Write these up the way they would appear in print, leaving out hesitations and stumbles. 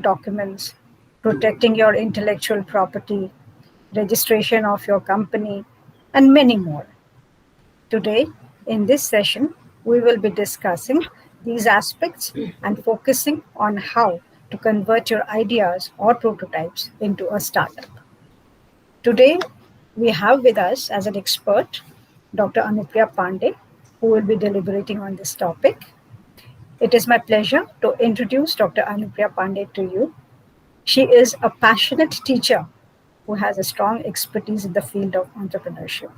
documents, protecting your intellectual property, registration of your company, and many more. Today, in this session, we will be discussing these aspects and focusing on how to convert your ideas or prototypes into a startup. Today, we have with us as an expert Dr. Anupriya Pandey, who will be deliberating on this topic. It is my pleasure to introduce Dr. Anupriya Pandey to you. She is a passionate teacher who has a strong expertise in the field of entrepreneurship.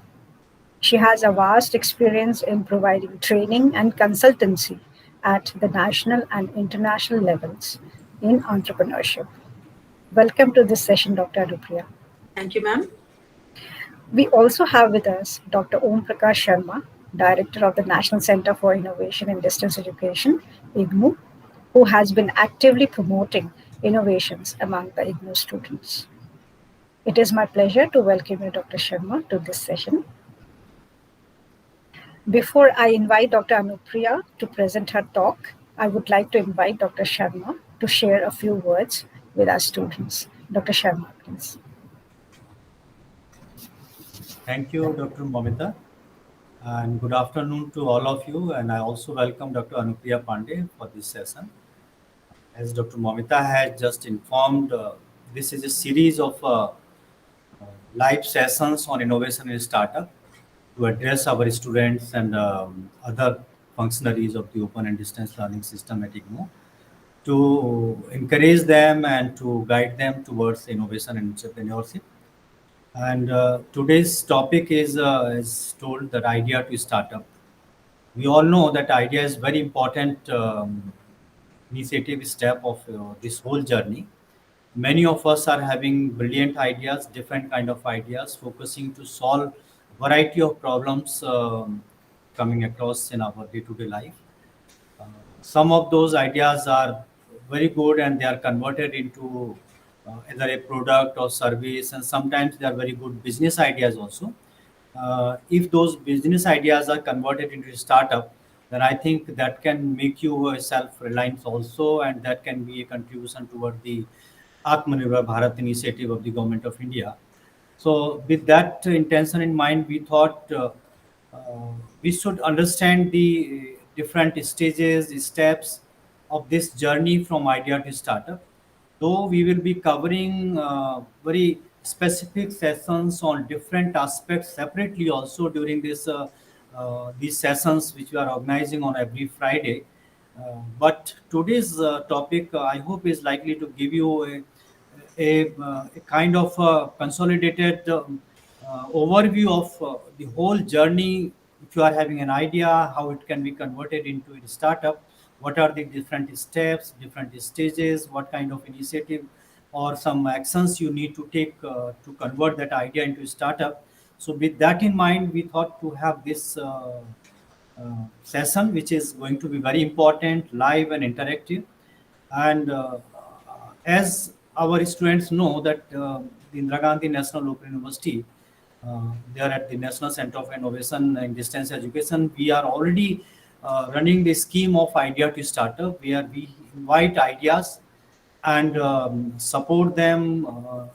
She has a vast experience in providing training and consultancy at the national and international levels in entrepreneurship. Welcome to this session, Dr. Anupriya. Thank you, ma'am. We also have with us Dr. Om Prakash Sharma, Director of the National Center for Innovation in Distance Education, IGNOU, who has been actively promoting innovations among the IGNOU students. It is my pleasure to welcome you, Dr. Sharma, to this session. Before I invite Dr. Anupriya to present her talk, I would like to invite Dr. Sharma to share a few words with our students. Dr. Sharma, please. Thank you, Dr. Momita, and good afternoon to all of you. And I also welcome Dr. Anupriya Pandey for this session. As Dr. Momita has just informed, this is a series of live sessions on innovation in startup to address our students and other functionaries of the open and distance learning system at IGNOU, to encourage them and to guide them towards innovation and entrepreneurship. And today's topic is told that idea to startup. We all know that idea is very important initiative step of this whole journey. Many of us are having brilliant ideas, different kind of ideas, focusing to solve variety of problems coming across in our day-to-day life. Some of those ideas are very good and they are converted into either a product or service, and sometimes they are very good business ideas also. If those business ideas are converted into a startup, then I think that can make you a self-reliant also, and that can be a contribution toward the Atmanirbhar Bharat initiative of the government of India. So with that intention in mind, we thought we should understand the different stages, steps of this journey from idea to startup. Though we will be covering very specific sessions on different aspects separately also during these sessions which we are organizing on every Friday. But today's topic, I hope, is likely to give you a kind of consolidated overview of the whole journey. If you are having an idea how it can be converted into a startup, what are the different steps, different stages, what kind of initiative or some actions you need to take to convert that idea into a startup. So with that in mind, we thought to have this session, which is going to be very important, live and interactive. And as our students know that the Indira Gandhi National Open University, they are at the National Center of Innovation and Distance Education. We are already running the scheme of idea to startup, where we invite ideas and support them,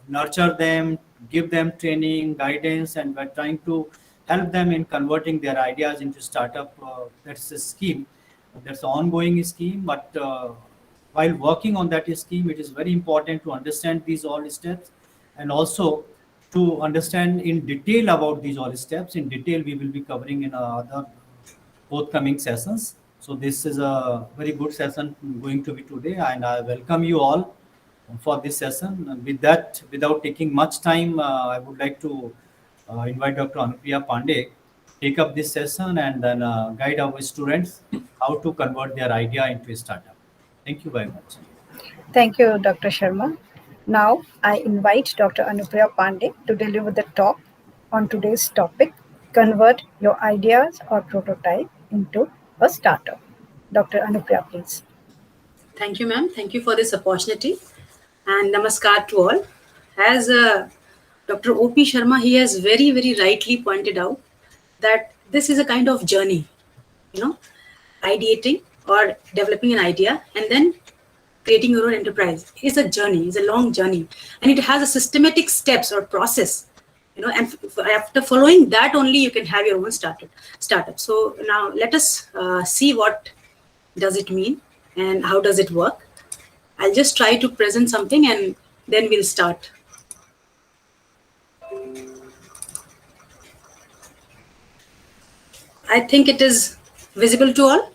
nurture them, give them training, guidance, and we're trying to help them in converting their ideas into startup. That's a scheme. That's an ongoing scheme, but while working on that scheme, it is very important to understand these all steps, and also to understand in detail about these all steps. In detail, we will be covering in other forthcoming sessions. So this is a very good session going to be today, and I welcome you all for this session. And with that, without taking much time, I would like to invite Dr. Anupriya Pandey take up this session and then guide our students how to convert their idea into a startup. Thank you very much. Thank you, Dr. Sharma. Now, I invite Dr. Anupriya Pandey to deliver the talk on today's topic, convert your ideas or prototype into a startup. Dr. Anupriya, please. Thank you, ma'am. Thank you for this opportunity. And namaskar to all. As Dr. O.P. Sharma, he has very, very rightly pointed out that this is a kind of journey, ideating or developing an idea and then creating your own enterprise is a journey, is a long journey, and it has a systematic steps or process, and after following that only you can have your own startup. So now let us see what does it mean and how does it work. I'll just try to present something and then we'll start. I think it is visible to all.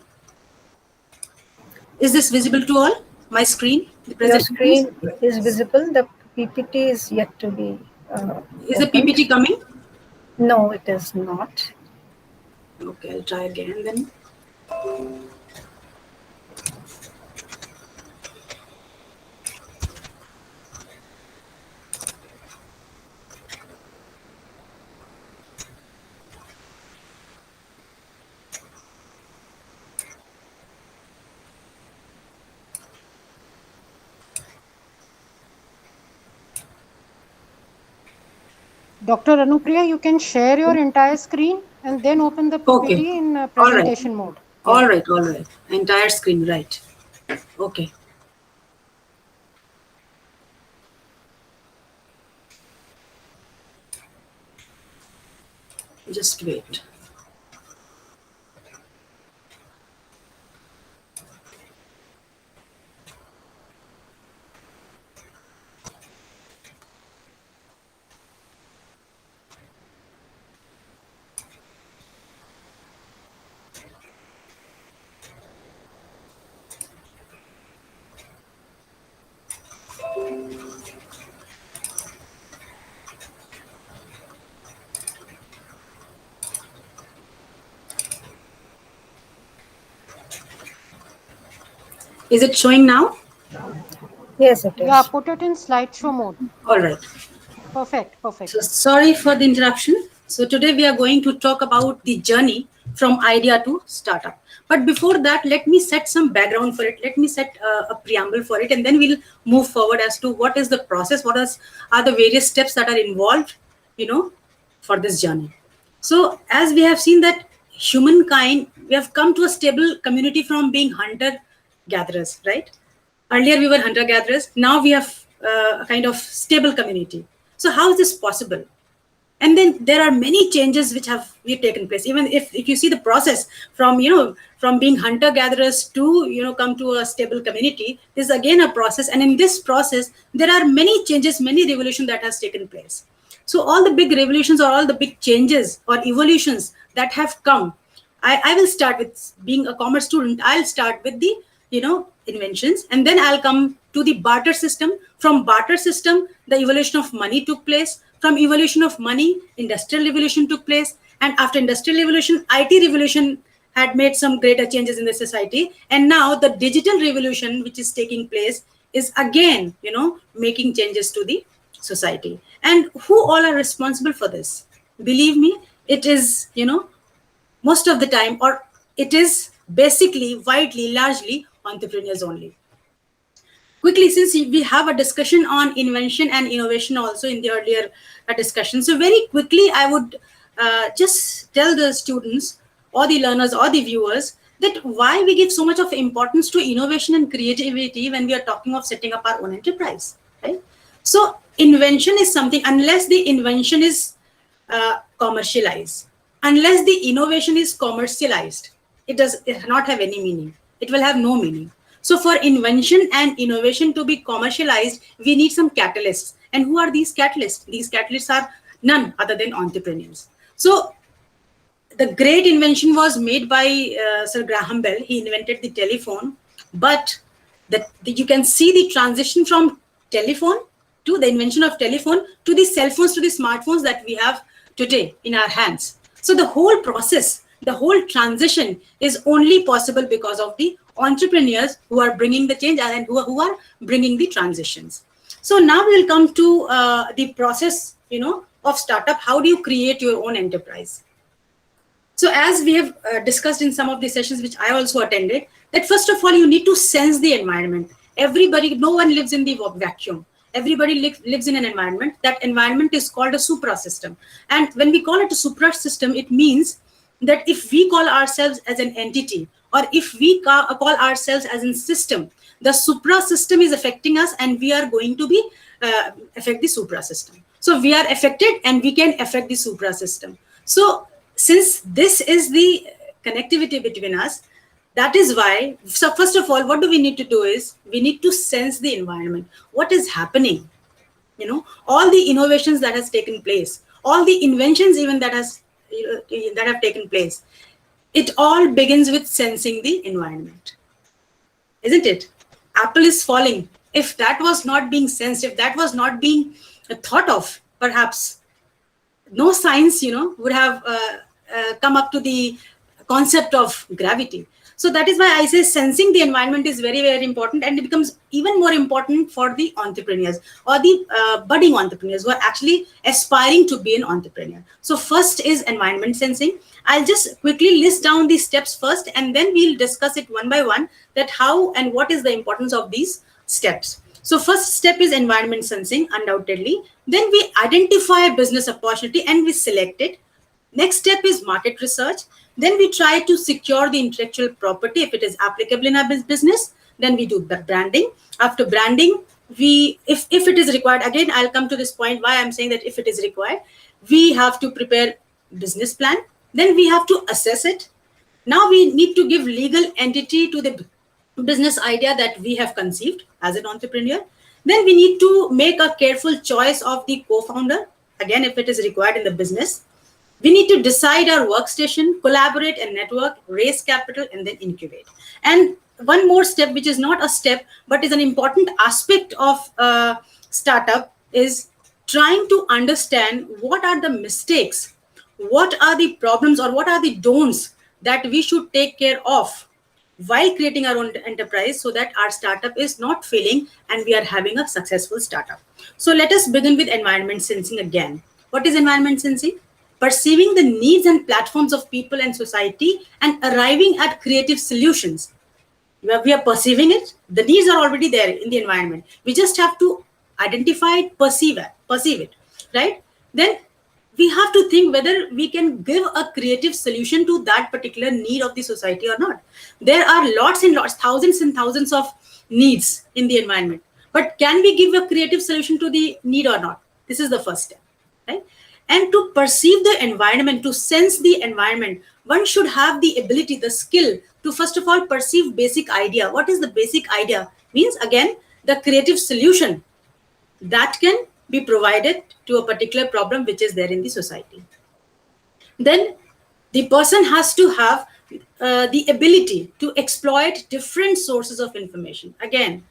Is this visible to all? My screen? Your screen is visible. The PPT is yet to be Is the PPT coming? No, it is not. Okay, I'll try again then. Dr. Anupriya, you can share your entire screen and then open the PPT in presentation mode. All right. Entire screen, right. Okay. Just wait. Is it showing now? Yes, it is. Yeah, put it in slideshow mode. All right. Perfect. So sorry for the interruption. So today we are going to talk about the journey from idea to startup. But before that, let me set some background for it. Let me set a preamble for it, and then we'll move forward as to what is the process, what are the various steps that are involved, for this journey. So as we have seen that humankind, we have come to a stable community from being hunter-gatherers, right? Earlier we were hunter-gatherers. Now we have a kind of stable community. So how is this possible? And then there are many changes which have taken place. Even if you see the process from being hunter-gatherers to come to a stable community, this is again a process. And in this process, there are many changes, many revolutions that has taken place. So all the big revolutions or all the big changes or evolutions that have come, I will start with, being a commerce student, I'll start with the inventions, and then I'll come to the barter system. From barter system, the evolution of money took place. From evolution of money, industrial revolution took place. And after industrial revolution, IT revolution had made some greater changes in the society. And now the digital revolution, which is taking place, is again, making changes to the society. And who all are responsible for this? Believe me, it is, most of the time, or it is basically, widely, largely entrepreneurs only. Quickly, since we have a discussion on invention and innovation also in the earlier discussion, so very quickly I would just tell the students or the learners or the viewers that why we give so much of importance to innovation and creativity when we are talking of setting up our own enterprise, right? So invention is something, unless the invention is commercialized, unless the innovation is commercialized, it does not have any meaning. It will have no meaning. So for invention and innovation to be commercialized, we need some catalysts. And who are these catalysts? These catalysts are none other than entrepreneurs. So the great invention was made by Sir Graham Bell. He invented the telephone, but you can see the transition from telephone to the invention of telephone to the cell phones, to the smartphones that we have today in our hands. So the whole process, the whole transition is only possible because of the entrepreneurs who are bringing the change and who are bringing the transitions. So now we will come to the process, of startup. How do you create your own enterprise? So as we have discussed in some of the sessions which I also attended, that first of all, you need to sense the environment. Everybody, no one lives in the vacuum. Everybody lives in an environment. That environment is called a supra system. And when we call it a supra system, it means that if we call ourselves as an entity, or if we call ourselves as a system, The supra system is affecting us, and we are going to be affect the supra system. So we are affected and we can affect the supra system. So since this is the connectivity between us, that is why, so first of all, what do we need to do is we need to sense the environment. What is happening? You know, all the innovations that has taken place, all the inventions even that have taken place, it all begins with sensing the environment, isn't it? Apple is falling. If that was not being sensed, if that was not being thought of, perhaps no science, would have come up to the concept of gravity. So that is why I say sensing the environment is very, very important, and it becomes even more important for the entrepreneurs or the budding entrepreneurs who are actually aspiring to be an entrepreneur. So first is environment sensing. I'll just quickly list down these steps first, and then we'll discuss it one by one, that how and what is the importance of these steps. So first step is environment sensing, undoubtedly. Then we identify a business opportunity and we select it. Next step is market research. Then we try to secure the intellectual property if it is applicable in our business. Then we do branding. After branding, if it is required, again, I'll come to this point why I'm saying that if it is required, we have to prepare business plan. Then we have to assess it. Now we need to give legal entity to the business idea that we have conceived as an entrepreneur. Then we need to make a careful choice of the co-founder, again, if it is required in the business. We need to decide our workstation, collaborate and network, raise capital, and then incubate. And one more step, which is not a step, but is an important aspect of startup, is trying to understand what are the mistakes, what are the problems, or what are the don'ts that we should take care of while creating our own enterprise, so that our startup is not failing and we are having a successful startup. So let us begin with environment sensing again. What is environment sensing? Perceiving the needs and platforms of people and society and arriving at creative solutions. We are perceiving it. The needs are already there in the environment. We just have to identify it, perceive it, right? Then we have to think whether we can give a creative solution to that particular need of the society or not. There are lots and lots, thousands and thousands of needs in the environment. But can we give a creative solution to the need or not? This is the first step, right? And to perceive the environment, to sense the environment, one should have the ability, the skill to first of all perceive basic idea. What is the basic idea? Means again, the creative solution that can be provided to a particular problem which is there in the society. Then the person has to have the ability to exploit different sources of information. Again,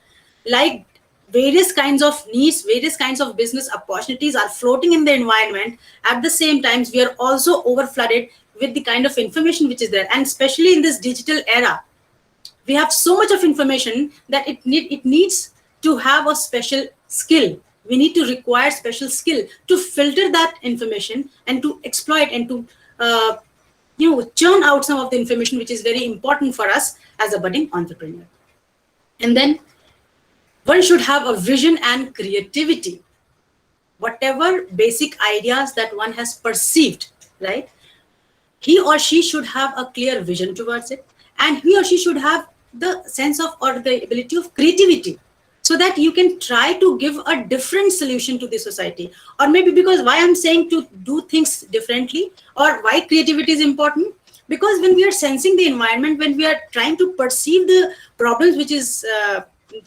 like various kinds of needs, various kinds of business opportunities are floating in the environment. At the same time, we are also overflooded with the kind of information which is there. And especially in this digital era, we have so much of information that it needs to have a special skill. We need to require special skill to filter that information and to exploit and to churn out some of the information which is very important for us as a budding entrepreneur. And then one should have a vision and creativity. Whatever basic ideas that one has perceived, right? He or she should have a clear vision towards it, and he or she should have the sense of or the ability of creativity, so that you can try to give a different solution to the society. Or maybe because why I'm saying to do things differently, or why creativity is important, because when we are sensing the environment, when we are trying to perceive the problems which is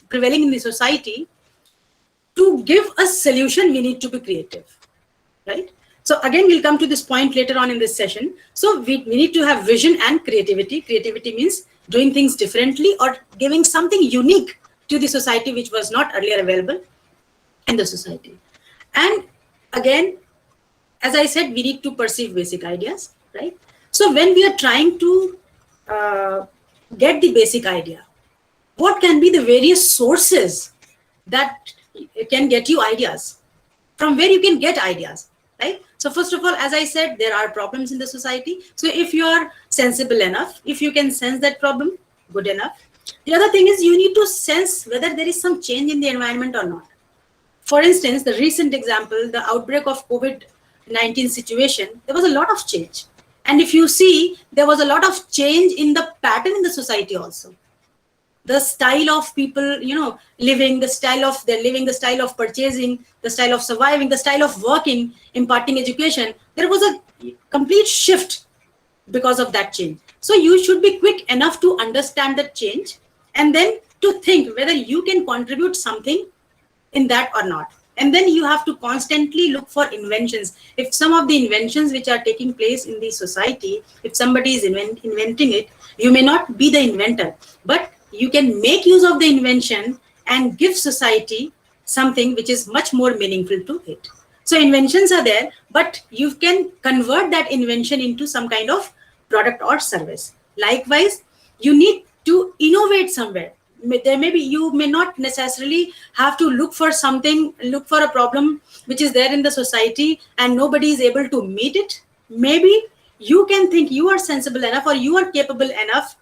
prevailing in the society, to give a solution, we need to be creative, right? So again, we'll come to this point later on in this session. So we need to have vision and creativity. Creativity means doing things differently or giving something unique to the society which was not earlier available in the society. And again, as I said, we need to perceive basic ideas, right? So when we are trying to get the basic idea, what can be the various sources that can get you ideas? From where you can get ideas, right? So first of all, as I said, there are problems in the society. So if you are sensible enough, if you can sense that problem, good enough. The other thing is you need to sense whether there is some change in the environment or not. For instance, the recent example, the outbreak of COVID-19 situation, there was a lot of change. And if you see, there was a lot of change in the pattern in the society also. the style of people, living, the style of their living, the style of purchasing, the style of surviving, the style of working, imparting education, there was a complete shift because of that change. So you should be quick enough to understand the change and then to think whether you can contribute something in that or not. And then you have to constantly look for inventions. If some of the inventions which are taking place in the society, if somebody is inventing it, you may not be the inventor, but you can make use of the invention and give society something which is much more meaningful to it. So inventions are there, but you can convert that invention into some kind of product or service. Likewise, you need to innovate somewhere. There may be, you may not necessarily have to look for a problem which is there in the society and nobody is able to meet it. Maybe you can think you are sensible enough or you are capable enough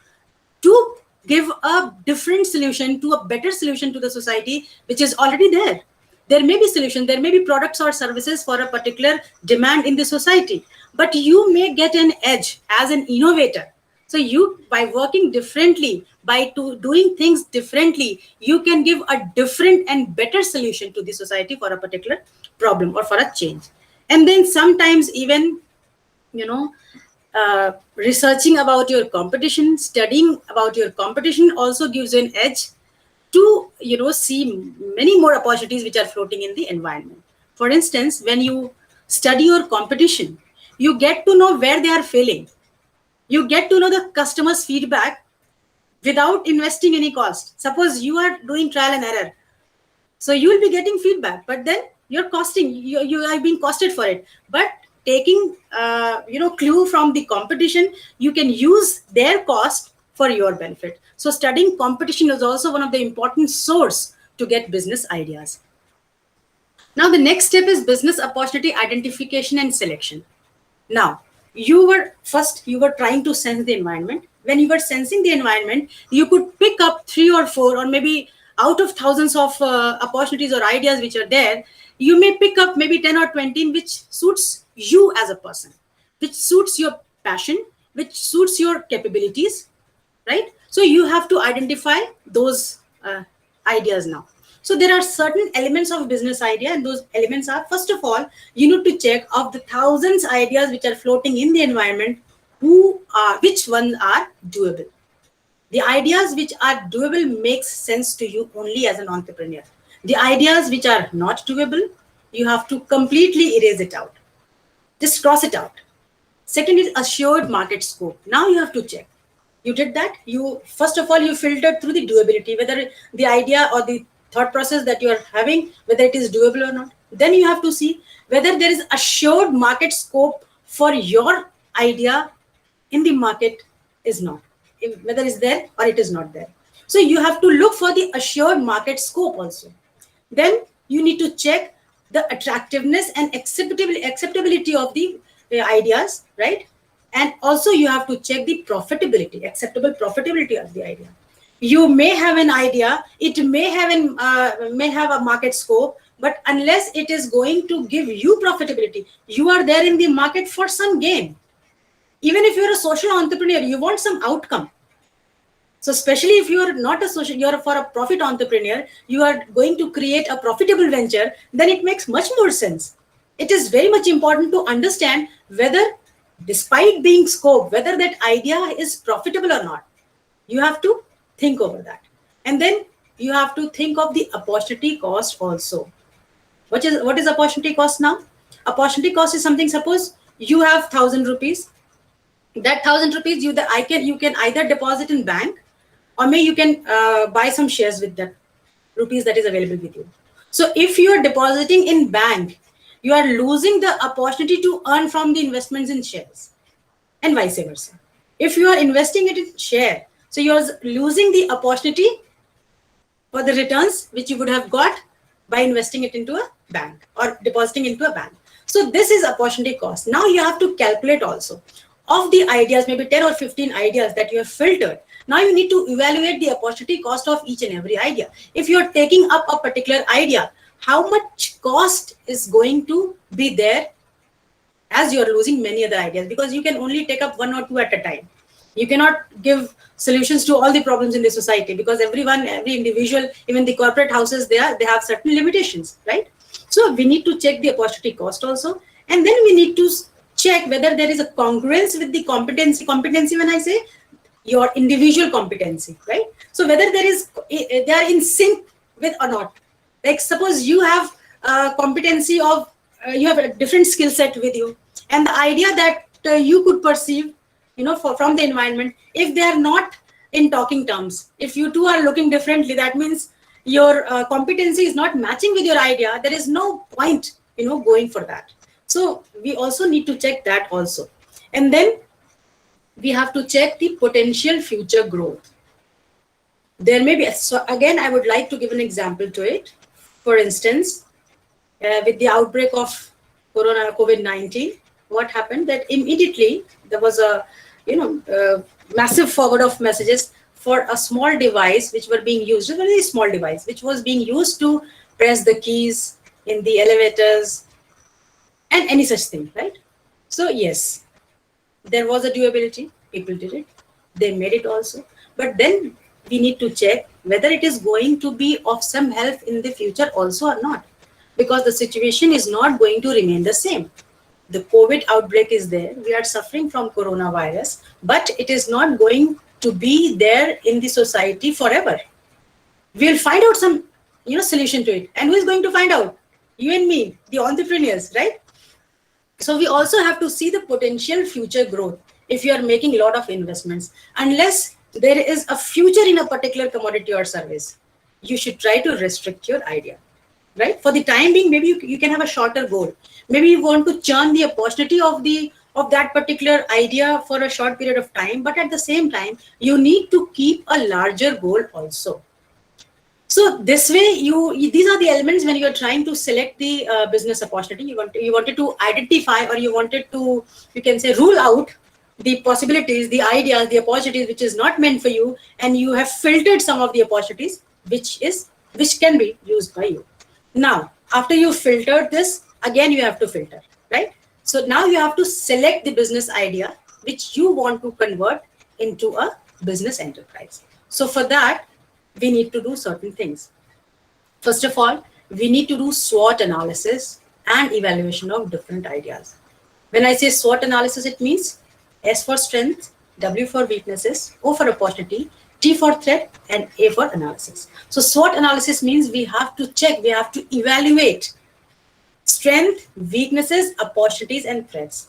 to give a different solution, to a better solution to the society which is already there. There may be solutions, there may be products or services for a particular demand in the society, but you may get an edge as an innovator. So you, by working differently, by doing things differently, you can give a different and better solution to the society for a particular problem or for a change. And then sometimes even, researching about your competition, studying about your competition also gives you an edge to, see many more opportunities which are floating in the environment. For instance, when you study your competition, you get to know where they are failing. You get to know the customer's feedback without investing any cost. Suppose you are doing trial and error. So you will be getting feedback, but then you're costing, you are being costed for it. But taking, clue from the competition, you can use their cost for your benefit. So studying competition is also one of the important source to get business ideas. Now, the next step is business opportunity identification and selection. Now, you were trying to sense the environment. When you were sensing the environment, you could pick up 3 or 4 or maybe out of thousands of opportunities or ideas which are there, you may pick up maybe 10 or 20 which suits you as a person, which suits your passion, which suits your capabilities, right? So you have to identify those ideas now. So there are certain elements of business idea, and those elements are, first of all, you need to check of the thousands ideas which are floating in the environment, which ones are doable. The ideas which are doable makes sense to you only as an entrepreneur. The ideas which are not doable, you have to completely erase it out. Just cross it out. Second is assured market scope. Now you have to check. You did that. First of all, you filtered through the doability, whether the idea or the thought process that you are having, whether it is doable or not. Then you have to see whether there is assured market scope for your idea in the market is not, whether it's there or it is not there. So you have to look for the assured market scope also. Then you need to check the attractiveness and acceptability of the ideas, right? And also you have to check the profitability, acceptable profitability of the idea. You may have an idea, it may have a market scope, but unless it is going to give you profitability, you are there in the market for some gain. Even if you're a social entrepreneur, you want some outcome. So especially if you're not a social, you're for a profit entrepreneur, you are going to create a profitable venture, then it makes much more sense. It is very much important to understand whether, despite being scope, whether that idea is profitable or not. You have to think over that. And then you have to think of the opportunity cost also. What is opportunity cost now? Opportunity cost is something, suppose you have 1,000 rupees. That 1,000 rupees you can either deposit in bank, or maybe you can buy some shares with that rupees that is available with you. So if you are depositing in bank, you are losing the opportunity to earn from the investments in shares, and vice versa. If you are investing it in share, so you are losing the opportunity for the returns which you would have got by investing it into a bank or depositing into a bank. So this is opportunity cost. Now you have to calculate also of the ideas, maybe 10 or 15 ideas that you have filtered. Now you need to evaluate the opportunity cost of each and every idea. If you're taking up a particular idea, how much cost is going to be there as you're losing many other ideas, because you can only take up 1 or 2 at a time. You cannot give solutions to all the problems in the society, because every individual, even the corporate houses, they have certain limitations, right? So we need to check the opportunity cost also, and then we need to check whether there is a congruence with the competency. Competency, when I say your individual competency, right? So whether they are in sync with or not. Like suppose you have competency of you have a different skill set with you, and the idea that you could perceive, from the environment, if they are not in talking terms, if you two are looking differently, that means your competency is not matching with your idea. There is no point, going for that. So we also need to check that also. And then we have to check the potential future growth. There may be, so again, I would like to give an example to it. For instance, with the outbreak of COVID-19, what happened that immediately there was a massive forward of messages for a small device which were being used, a very small device which was being used to press the keys in the elevators and any such thing, right? So yes, there was a doability, people did it, they made it also, but then we need to check whether it is going to be of some help in the future also or not, because the situation is not going to remain the same. The COVID outbreak is there, we are suffering from coronavirus, but it is not going to be there in the society forever. We'll find out some solution to it, and who is going to find out? You and me, the entrepreneurs, right? So we also have to see the potential future growth if you are making a lot of investments. Unless there is a future in a particular commodity or service, you should try to restrict your idea, right? For the time being, maybe you can have a shorter goal. Maybe you want to churn the opportunity of that particular idea for a short period of time, but at the same time, you need to keep a larger goal also. So this way, these are the elements when you are trying to select the business opportunity. You wanted to identify, or you wanted to, you can say, rule out the possibilities, the ideas, the opportunities which is not meant for you, and you have filtered some of the opportunities which can be used by you. Now, after you filtered this, again you have to filter, right? So now you have to select the business idea which you want to convert into a business enterprise. So for that, we need to do certain things. First of all, we need to do SWOT analysis and evaluation of different ideas. When I say SWOT analysis, it means S for strength, W for weaknesses, O for opportunity, T for threat, and A for analysis. So SWOT analysis means we have to check, we have to evaluate strength, weaknesses, opportunities, and threats.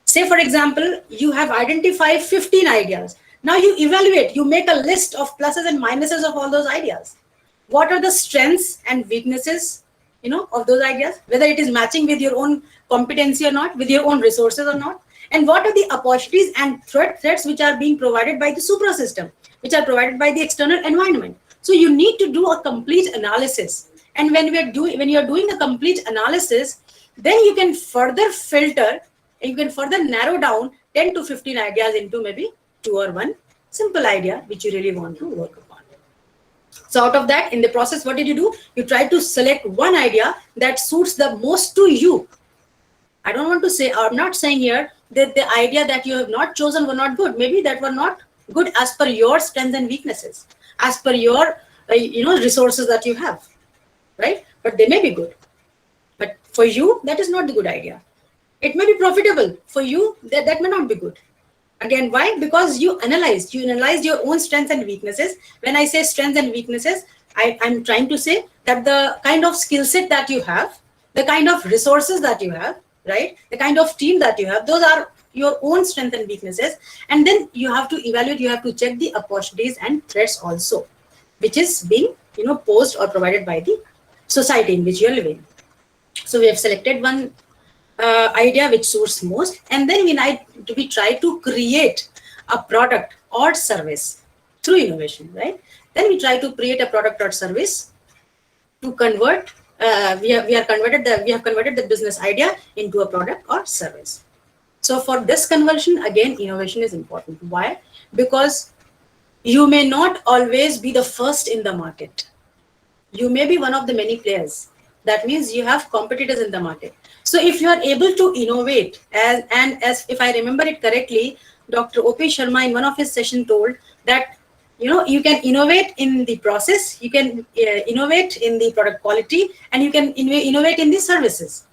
Say, for example, you have identified 15 ideas. Now you evaluate, you make a list of pluses and minuses of all those ideas. What are the strengths and weaknesses, of those ideas, whether it is matching with your own competency or not, with your own resources or not, and what are the opportunities and threats which are being provided by the supra system, which are provided by the external environment. So you need to do a complete analysis. And when you are doing a complete analysis, then you can further filter and you can further narrow down 10 to 15 ideas into maybe 2 or 1 simple idea which you really want to work upon. So out of that, in the process, what did you do? You try to select one idea that suits the most to you. I don't want to say, I'm not saying here that the idea that you have not chosen were not good. Maybe that were not good as per your strengths and weaknesses, as per your resources that you have, right? But they may be good. But for you, that is not the good idea. It may be profitable. For you, that may not be good. Again, why? Because you analyzed your own strengths and weaknesses. When I say strengths and weaknesses, I'm trying to say that the kind of skill set that you have, the kind of resources that you have, right? The kind of team that you have, those are your own strengths and weaknesses. And then you have to evaluate, you have to check the opportunities and threats also, which is being, posed or provided by the society in which you are living. So we have selected one idea which suits most, and then we try to create a product or service through innovation, right? Then we try to create a product or service to convert. We have converted the business idea into a product or service. So for this conversion, again, innovation is important. Why? Because you may not always be the first in the market. You may be one of the many players. That means you have competitors in the market. So if you are able to innovate, as if I remember it correctly, Dr. O.P. Sharma in one of his sessions told that, you can innovate in the process, you can innovate in the product quality, and you can innovate in the services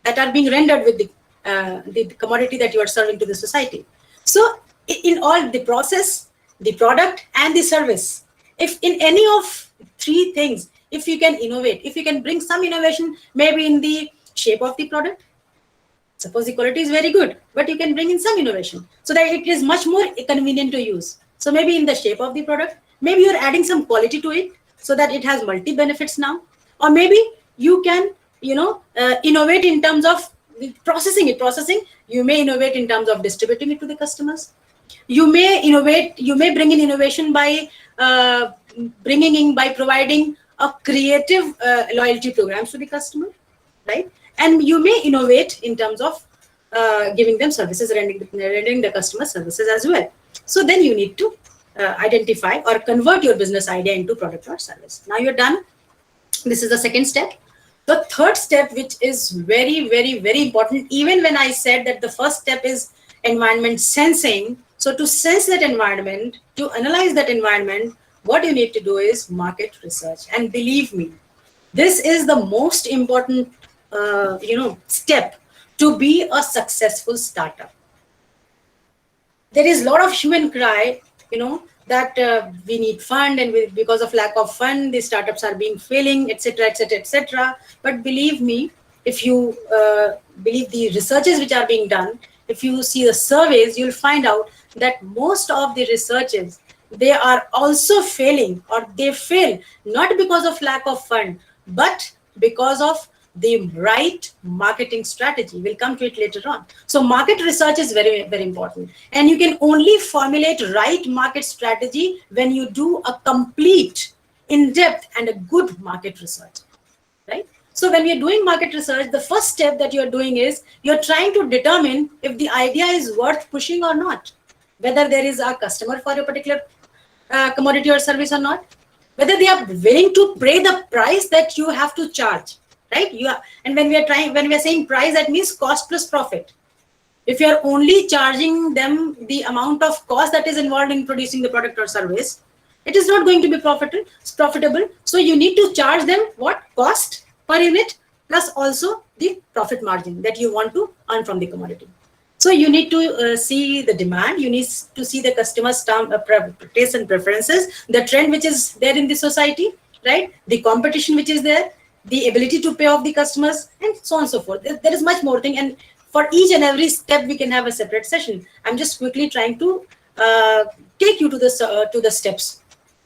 that are being rendered with the commodity that you are serving to the society. So in all the process, the product, and the service, if in any of three things, if you can innovate, if you can bring some innovation, maybe in the shape of the product, suppose the quality is very good, but you can bring in some innovation so that it is much more convenient to use. So maybe in the shape of the product, maybe you're adding some quality to it so that it has multi benefits now. Or maybe you can, innovate in terms of processing. You may innovate in terms of distributing it to the customers. You may innovate, you may bring in innovation by by providing a creative loyalty programs to the customer, right? And you may innovate in terms of giving them services, rendering the customer services as well. So then you need to identify or convert your business idea into product or service. Now you're done. This is the second step. The third step, which is very, very, very important, even when I said that the first step is environment sensing. So to sense that environment, to analyze that environment, what you need to do is market research. And believe me, this is the most important step to be a successful startup. There is a lot of hue and cry, that we need fund, and because of lack of fund, the startups are being failing, etc., etc., etc. But believe me, if you believe the researches which are being done, if you see the surveys, you'll find out that most of the researches, they are also failing, or they fail not because of lack of fund, but because of the right marketing strategy. We'll come to it later on. So market research is very, very important. And you can only formulate right market strategy when you do a complete, in-depth, and a good market research, right? So when you're doing market research, the first step that you're doing is you're trying to determine if the idea is worth pushing or not, whether there is a customer for a particular commodity or service or not, whether they are willing to pay the price that you have to charge. Right? And when we are saying price, that means cost plus profit. If you are only charging them the amount of cost that is involved in producing the product or service, it is not going to be profitable. So you need to charge them what? Cost per unit plus also the profit margin that you want to earn from the commodity. So you need to see the demand, you need to see the customer's taste and preferences, the trend which is there in the society, right? The competition which is there, the ability to pay off the customers, and so on and so forth. There is much more thing, and for each and every step we can have a separate session. I'm just quickly trying to take you to the steps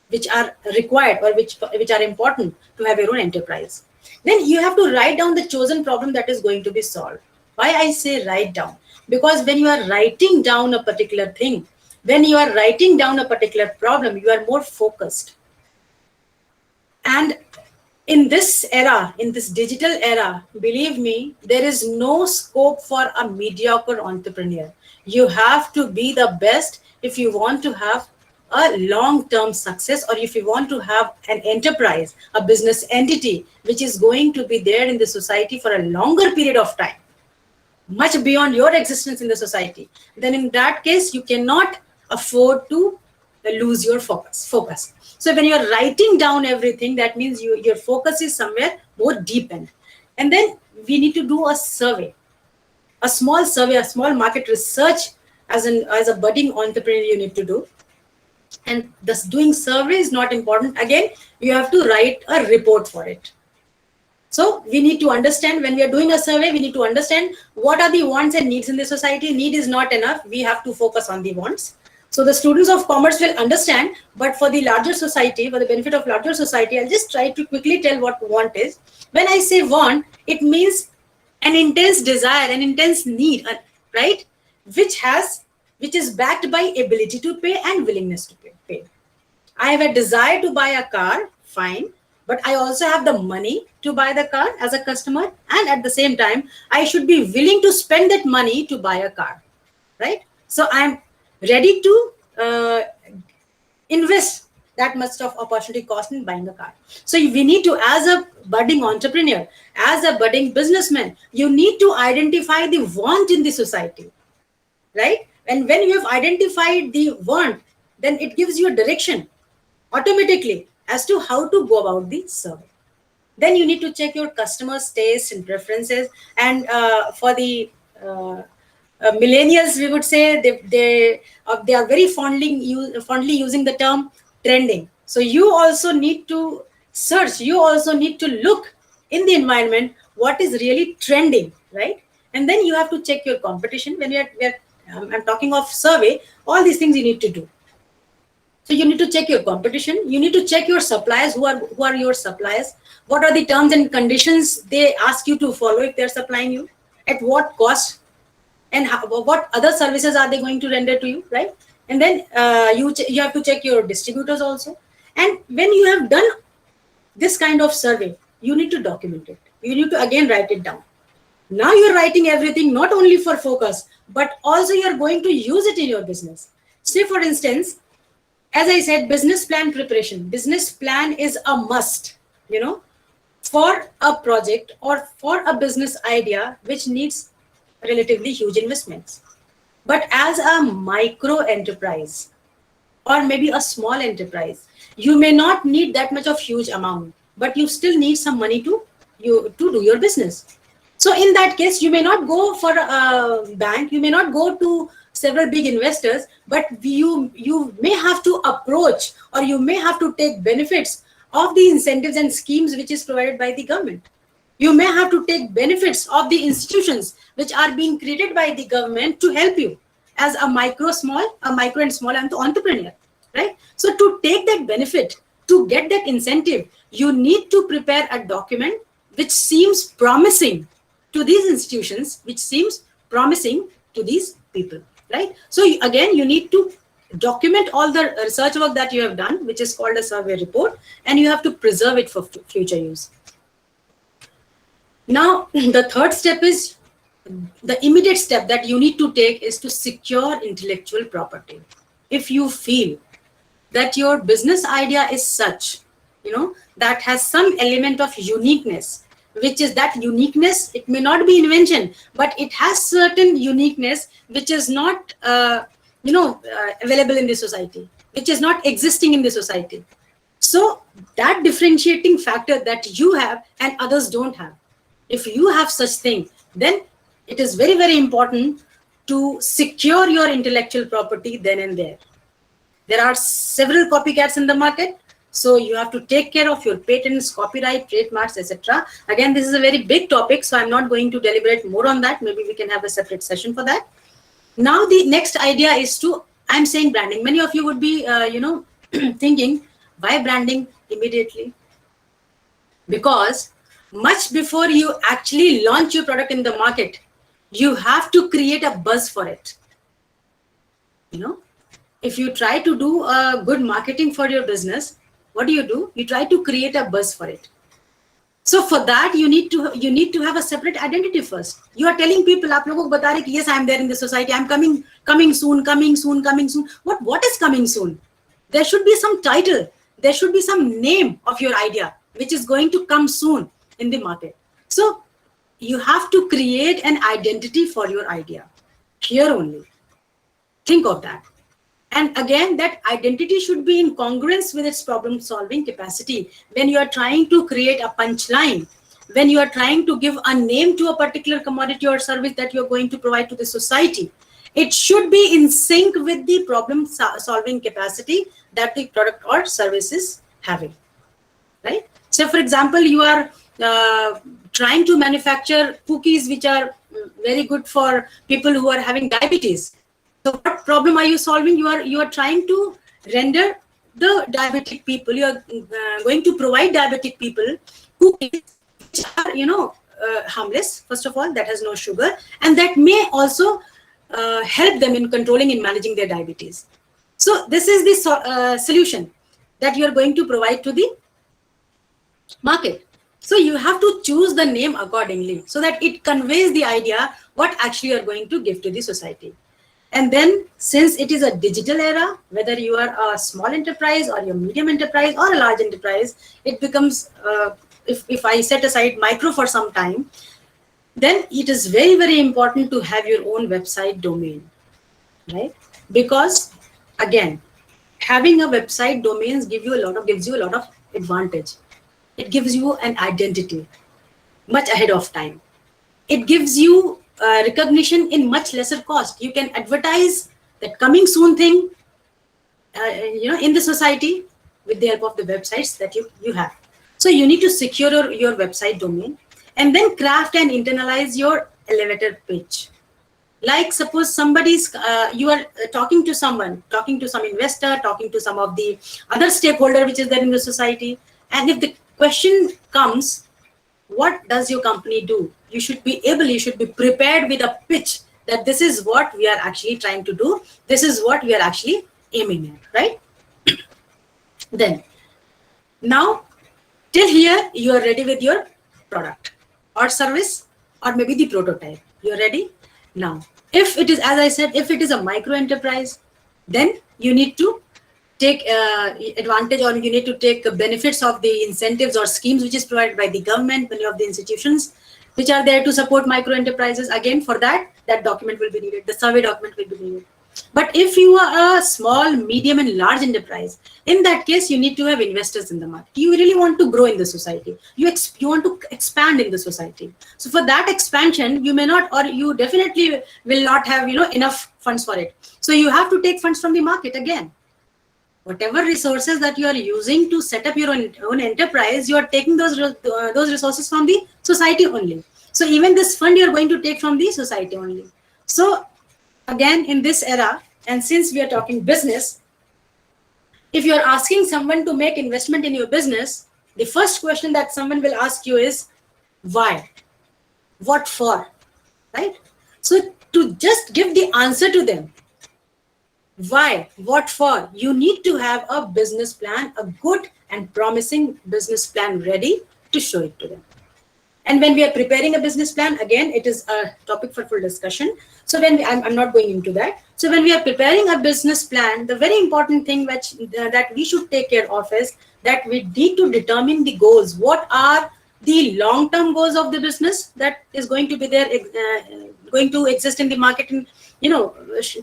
which are required, or which are important to have your own enterprise. Then you have to write down the chosen problem that is going to be solved. Why I say write down? Because when you are writing down a particular thing, when you are writing down a particular problem, you are more focused. And in this era, in this digital era, believe me, there is no scope for a mediocre entrepreneur. You have to be the best if you want to have a long-term success, or if you want to have an enterprise, a business entity, which is going to be there in the society for a longer period of time, much beyond your existence in the society. Then in that case, you cannot afford to lose your focus. So when you're writing down everything, that means your focus is somewhere more deepened. And then we need to do a survey, a small survey, a small market research as a budding entrepreneur you need to do. And thus doing survey is not important. Again, you have to write a report for it. So we need to understand, when we are doing a survey, we need to understand what are the wants and needs in the society. Need is not enough. We have to focus on the wants. So the students of commerce will understand, but for the larger society, for the benefit of larger society, I'll just try to quickly tell what want is. When I say want, it means an intense desire, an intense need, right? Which is backed by ability to pay and willingness to pay. I have a desire to buy a car, fine, but I also have the money to buy the car as a customer, and at the same time, I should be willing to spend that money to buy a car, right? So I'm ready to invest that much of opportunity cost in buying a car. So we need to, as a budding entrepreneur, as a budding businessman, you need to identify the want in the society, right? And when you have identified the want, then it gives you a direction automatically as to how to go about the survey. Then you need to check your customers' tastes and preferences. And for the millennials, we would say they are very fondly using the term trending. So you also need to search, you also need to look in the environment what is really trending, right? And then you have to check your competition. When I'm talking of survey, all these things you need to do. So you need to check your competition. You need to check your suppliers. Who are your suppliers? What are the terms and conditions they ask you to follow if they're supplying you? At what cost? And what other services are they going to render to you, right? And then you have to check your distributors also. And when you have done this kind of survey, you need to document it. You need to again write it down. Now you're writing everything not only for focus, but also you're going to use it in your business. Say, for instance, as I said, business plan preparation. Business plan is a must, for a project or for a business idea which needs relatively huge investments. But as a micro enterprise or maybe a small enterprise, you may not need that much of huge amount, but you still need some money to do your business. So in that case, you may not go for a bank, you may not go to several big investors, but you may have to approach, or you may have to take benefits of the incentives and schemes which is provided by the government. You may have to take benefits of the institutions which are being created by the government to help you as a micro and small entrepreneur, right? So to take that benefit, to get that incentive, you need to prepare a document which seems promising to these institutions, which seems promising to these people, right? So again, you need to document all the research work that you have done, which is called a survey report, and you have to preserve it for future use. Now, the third step is, the immediate step that you need to take is to secure intellectual property. If you feel that your business idea is such, that has some element of uniqueness, which is that uniqueness, it may not be invention, but it has certain uniqueness which is not available in the society, which is not existing in the society. So that differentiating factor that you have and others don't have, if you have such thing, then it is very, very important to secure your intellectual property then and there. There are several copycats in the market, so you have to take care of your patents, copyright, trademarks, etc. Again, this is a very big topic, so I'm not going to deliberate more on that. Maybe we can have a separate session for that. Now, the next idea is I'm saying branding. Many of you would be, thinking, why branding immediately? Because much before you actually launch your product in the market, you have to create a buzz for it. If you try to do a good marketing for your business, what do? You try to create a buzz for it. So for that, you need to have a separate identity first. You are telling people, aap logo ko bata rahe ki yes, I am there in the society. I'm coming soon. What is coming soon? There should be some title. There should be some name of your idea, which is going to come soon in the market. So you have to create an identity for your idea. Here only. Think of that. And again, that identity should be in congruence with its problem-solving capacity. When you are trying to create a punchline, when you are trying to give a name to a particular commodity or service that you're going to provide to the society, it should be in sync with the problem-solving capacity that the product or service is having, right? So, for example, you are trying to manufacture cookies which are very good for people who are having diabetes. So what problem are you solving? You are trying to render the diabetic people, you are going to provide diabetic people cookies which are, harmless, first of all, that has no sugar, and that may also help them in controlling and managing their diabetes. So this is the solution that you are going to provide to the market. So you have to choose the name accordingly so that it conveys the idea what actually you are going to give to the society. And then, since it is a digital era, whether you are a small enterprise or your medium enterprise or a large enterprise, it becomes, if I set aside micro for some time, then it is very, very important to have your own website domain. right? Because again, having a website domains gives you a lot of advantage. It gives you an identity much ahead of time. It gives you recognition in much lesser cost. You can advertise that coming soon thing, in the society with the help of the websites that you have. So you need to secure your website domain and then craft and internalize your elevator pitch. Like suppose somebody's, you are talking to some investor, talking to some of the other stakeholder which is there in the society. And if the question comes, what does your company do? You should be prepared with a pitch that this is what we are actually trying to do. This is what we are actually aiming at, right? Then, now, till here, you are ready with your product or service or maybe the prototype. You're ready? Now, if it is, as I said, if it is a micro enterprise, then you need to take advantage, or you need to take benefits of the incentives or schemes which is provided by the government, many of the institutions which are there to support micro enterprises. Again, for that document will be needed. The survey document will be needed. But if you are a small, medium and large enterprise, in that case, you need to have investors in the market. You really want to grow in the society. You want to expand in the society. So for that expansion, you may not, or you definitely will not have, enough funds for it. So you have to take funds from the market again. Whatever resources that you are using to set up your own enterprise, you are taking those resources from the society only. So even this fund you are going to take from the society only. So again, in this era, and since we are talking business, if you are asking someone to make investment in your business, the first question that someone will ask you is, why? What for? Right? So to just give the answer to them, why, what for, you need to have a business plan, a good and promising business plan ready to show it to them. And when we are preparing a business plan, again, it is a topic for full discussion. So I'm not going into that. So when we are preparing a business plan, the very important thing that we should take care of is that we need to determine the goals. What are the long-term goals of the business that is going to be there, going to exist in the market in,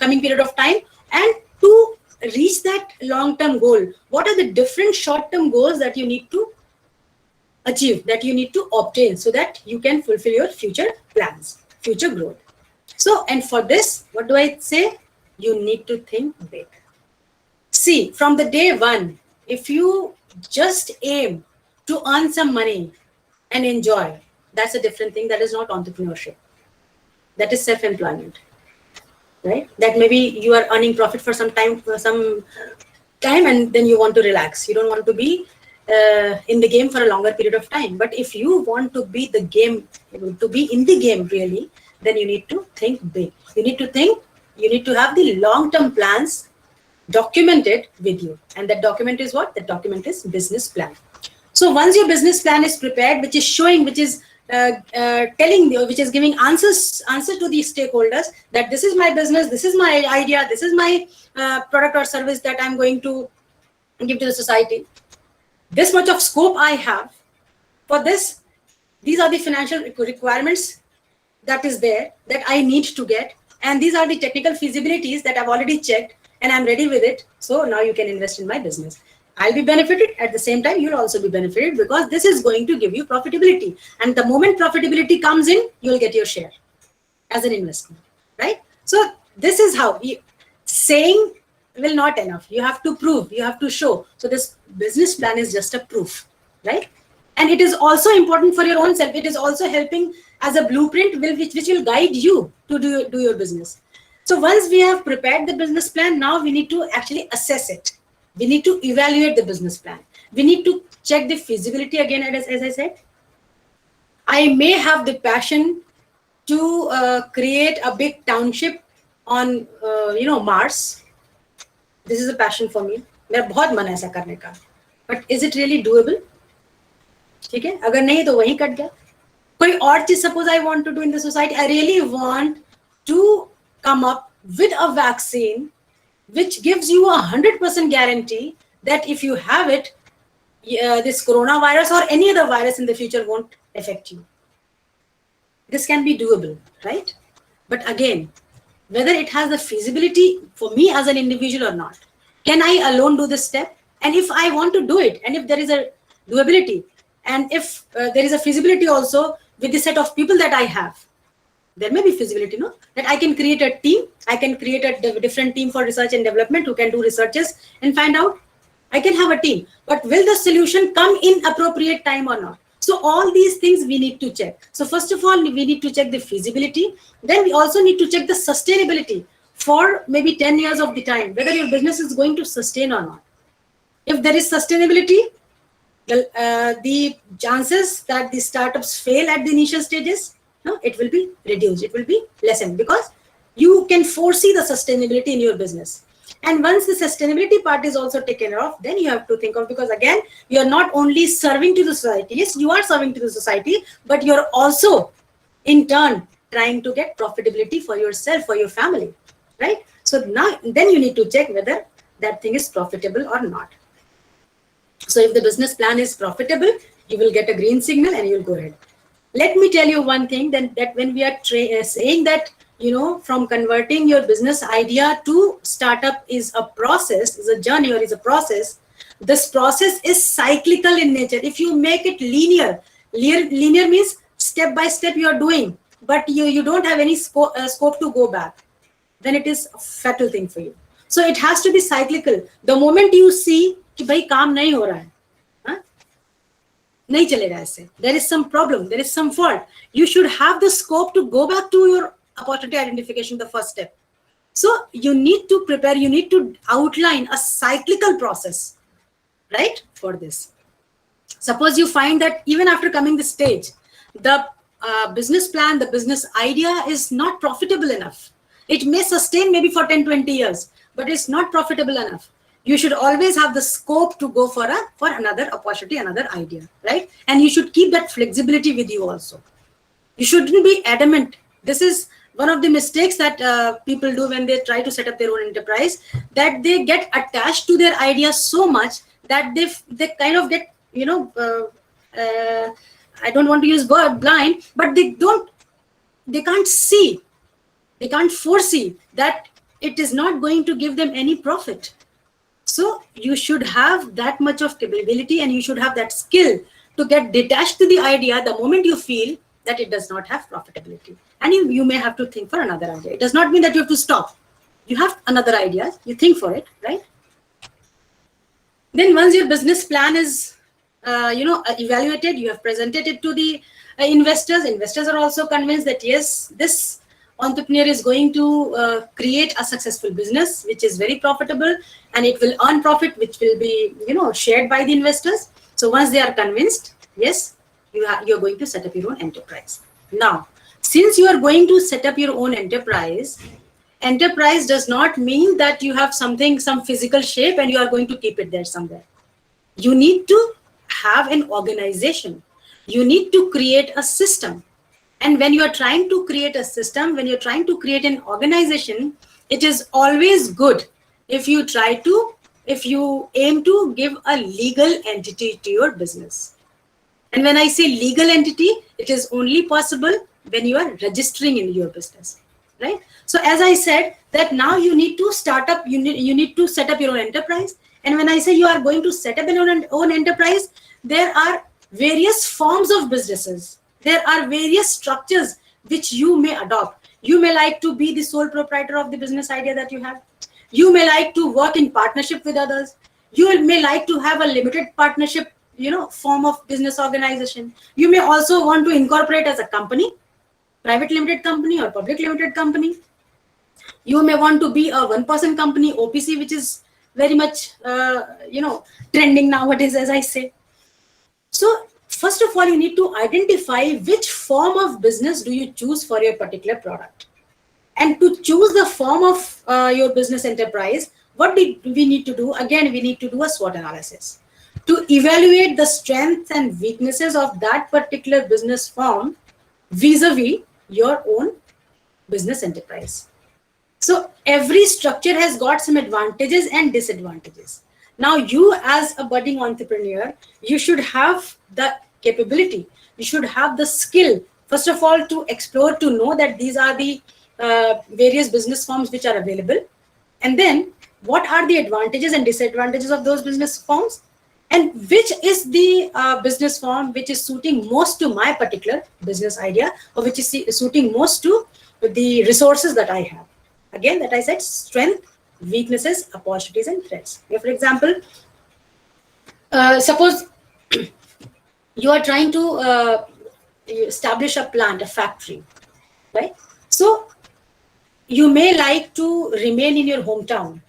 coming period of time? And to reach that long-term goal, what are the different short-term goals that you need to achieve, that you need to obtain, so that you can fulfill your future plans, future growth? So, and for this, what do I say? You need to think big. See, from the day one, if you just aim to earn some money and enjoy, that's a different thing. That is not entrepreneurship. That is self-employment. Right? That maybe you are earning profit for some time, and then you want to relax. You don't want to be in the game for a longer period of time. But if you want to be in the game really, then you need to think big. You need to have the long-term plans documented with you. And that document is what? That document is business plan. So once your business plan is prepared, which is showing, which is telling you, which is giving answer to the stakeholders that this is my business, this is my idea, this is my product or service that I'm going to give to the society. This much of scope I have for this. These are the financial requirements that is there that I need to get. And these are the technical feasibilities that I've already checked and I'm ready with it. So now you can invest in my business. I'll be benefited. At the same time, you'll also be benefited, because this is going to give you profitability. And the moment profitability comes in, you'll get your share as an investment, right? So this is how saying will not enough. You have to prove, you have to show. So this business plan is just a proof, right? And it is also important for your own self. It is also helping as a blueprint which will guide you to do your business. So once we have prepared the business plan, now we need to actually assess it. We need to evaluate the business plan. We need to check the feasibility again, as I said. I may have the passion to create a big township on, Mars. This is a passion for me. मेरा बहुत मन है ऐसा करने का. But is it really doable? ठीक है? अगर नहीं तो वहीं कट गया. कोई और चीज, suppose I want to do in the society. I really want to come up with a vaccine which gives you 100% guarantee that if you have it, this coronavirus or any other virus in the future won't affect you. This can be doable, right? But again, whether it has the feasibility for me as an individual or not. Can I alone do this step? And if I want to do it, and if there is a doability, and if there is a feasibility also with the set of people that I have, there may be feasibility, no? That I can create a team, I can create a different team for research and development who can do researches and find out. I can have a team, but will the solution come in appropriate time or not? So all these things we need to check. So first of all, we need to check the feasibility. Then we also need to check the sustainability for maybe 10 years of the time, whether your business is going to sustain or not. If there is sustainability, the chances that the startups fail at the initial stages, no, it will be reduced, it will be lessened, because you can foresee the sustainability in your business. And once the sustainability part is also taken off, then you have to think of, because again, you are not only serving to the society, yes, you are serving to the society, but you're also in turn trying to get profitability for yourself, for your family, right? So now, then you need to check whether that thing is profitable or not. So if the business plan is profitable, you will get a green signal and you'll go ahead. Let me tell you one thing, then, that when we are saying that, you know, from converting your business idea to startup is a process, is a journey, or is a process, this process is cyclical in nature. If you make it linear means step by step you are doing, but you don't have any scope to go back, then it is a fatal thing for you. So it has to be cyclical. The moment you see कि भाई काम नहीं हो रहा है, हाँ? नहीं चलेगा ऐसे, there is some problem, there is some fault, you should have the scope to go back to your opportunity identification, the first step. So you need to prepare, you need to outline a cyclical process, right, for this. Suppose you find that even after coming this stage, the business plan, the business idea is not profitable enough. It may sustain maybe for 10-20 years, but it's not profitable enough. You should always have the scope to go for another opportunity, another idea, right? And you should keep that flexibility with you also. You shouldn't be adamant. This is one of the mistakes that people do when they try to set up their own enterprise, that they get attached to their idea so much that they kind of get, you know, I don't want to use word blind, but they can't see, they can't foresee that it is not going to give them any profit. So you should have that much of capability, and you should have that skill to get detached to the idea the moment you feel that it does not have profitability. And you may have to think for another idea. It does not mean that you have to stop. You have another idea, you think for it, right? Then once your business plan is evaluated, you have presented it to the investors. Investors are also convinced that yes, this entrepreneur is going to create a successful business which is very profitable, and it will earn profit which will be, you know, shared by the investors. So once they are convinced, yes, you're going to set up your own enterprise. Now, since you are going to set up your own enterprise does not mean that you have some physical shape and you are going to keep it there somewhere. You need to have an organization. You need to create a system. And when you are trying to create a system, when you're trying to create an organization, it is always good if you aim to give a legal entity to your business. And when I say legal entity, it is only possible when you are registering in your business, right? So as I said, that now you need to start up, you need to set up your own enterprise. And when I say you are going to set up your own enterprise, there are various forms of businesses. There are various structures which you may adopt. You may like to be the sole proprietor of the business idea that you have. You may like to work in partnership with others. You may like to have a limited partnership, you know, form of business organization. You may also want to incorporate as a company, private limited company or public limited company. You may want to be a one-person company, OPC, which is very much, trending nowadays, as I say. So first of all, you need to identify which form of business do you choose for your particular product. And to choose the form of your business enterprise, what do we need to do? Again, we need to do a SWOT analysis to evaluate the strengths and weaknesses of that particular business form vis-a-vis your own business enterprise. So every structure has got some advantages and disadvantages. Now you as a budding entrepreneur, you should have the capability, you should have the skill, first of all, to explore, to know that these are the various business forms which are available, and then what are the advantages and disadvantages of those business forms, and which is the business form which is suiting most to my particular business idea, or which is suiting most to the resources that I have. Again, that I said, strength, weaknesses, opportunities, and threats. For example, suppose you are trying to establish a plant, a factory, right? So you may like to remain in your hometown,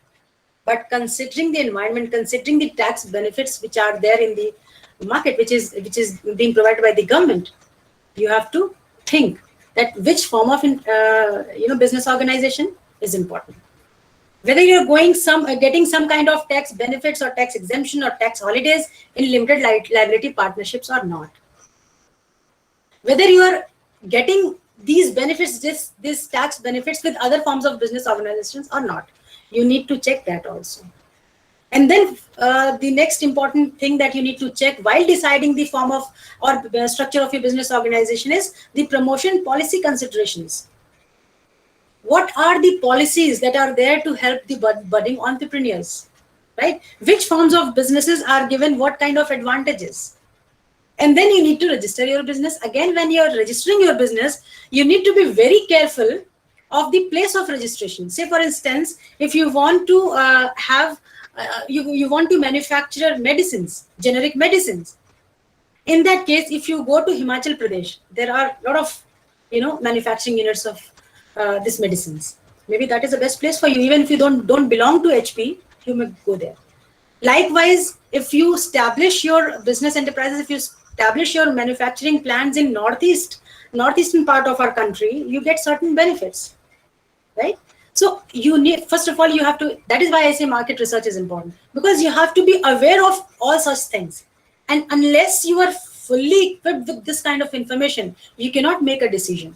but considering the environment, considering the tax benefits which are there in the market, which is being provided by the government, you have to think that which form of business organization is important. Whether you're going getting some kind of tax benefits or tax exemption or tax holidays in limited liability partnerships or not. Whether you are getting these benefits, this tax benefits with other forms of business organizations or not. You need to check that also. And then the next important thing that you need to check while deciding the form of or the structure of your business organization is the promotion policy considerations. What are the policies that are there to help the budding entrepreneurs, right? Which forms of businesses are given what kind of advantages? And then you need to register your business. Again, when you're registering your business, you need to be very careful of the place of registration. Say, for instance, if you want to you want to manufacture medicines, generic medicines. In that case, if you go to Himachal Pradesh, there are a lot of manufacturing units of these medicines. Maybe that is the best place for you. Even if you don't belong to HP, you may go there. Likewise, if you establish your business enterprises, if you establish your manufacturing plants in northeastern part of our country, you get certain benefits, right? So you need, first of all, you have to, that is why I say market research is important, because you have to be aware of all such things. And unless you are fully equipped with this kind of information, you cannot make a decision,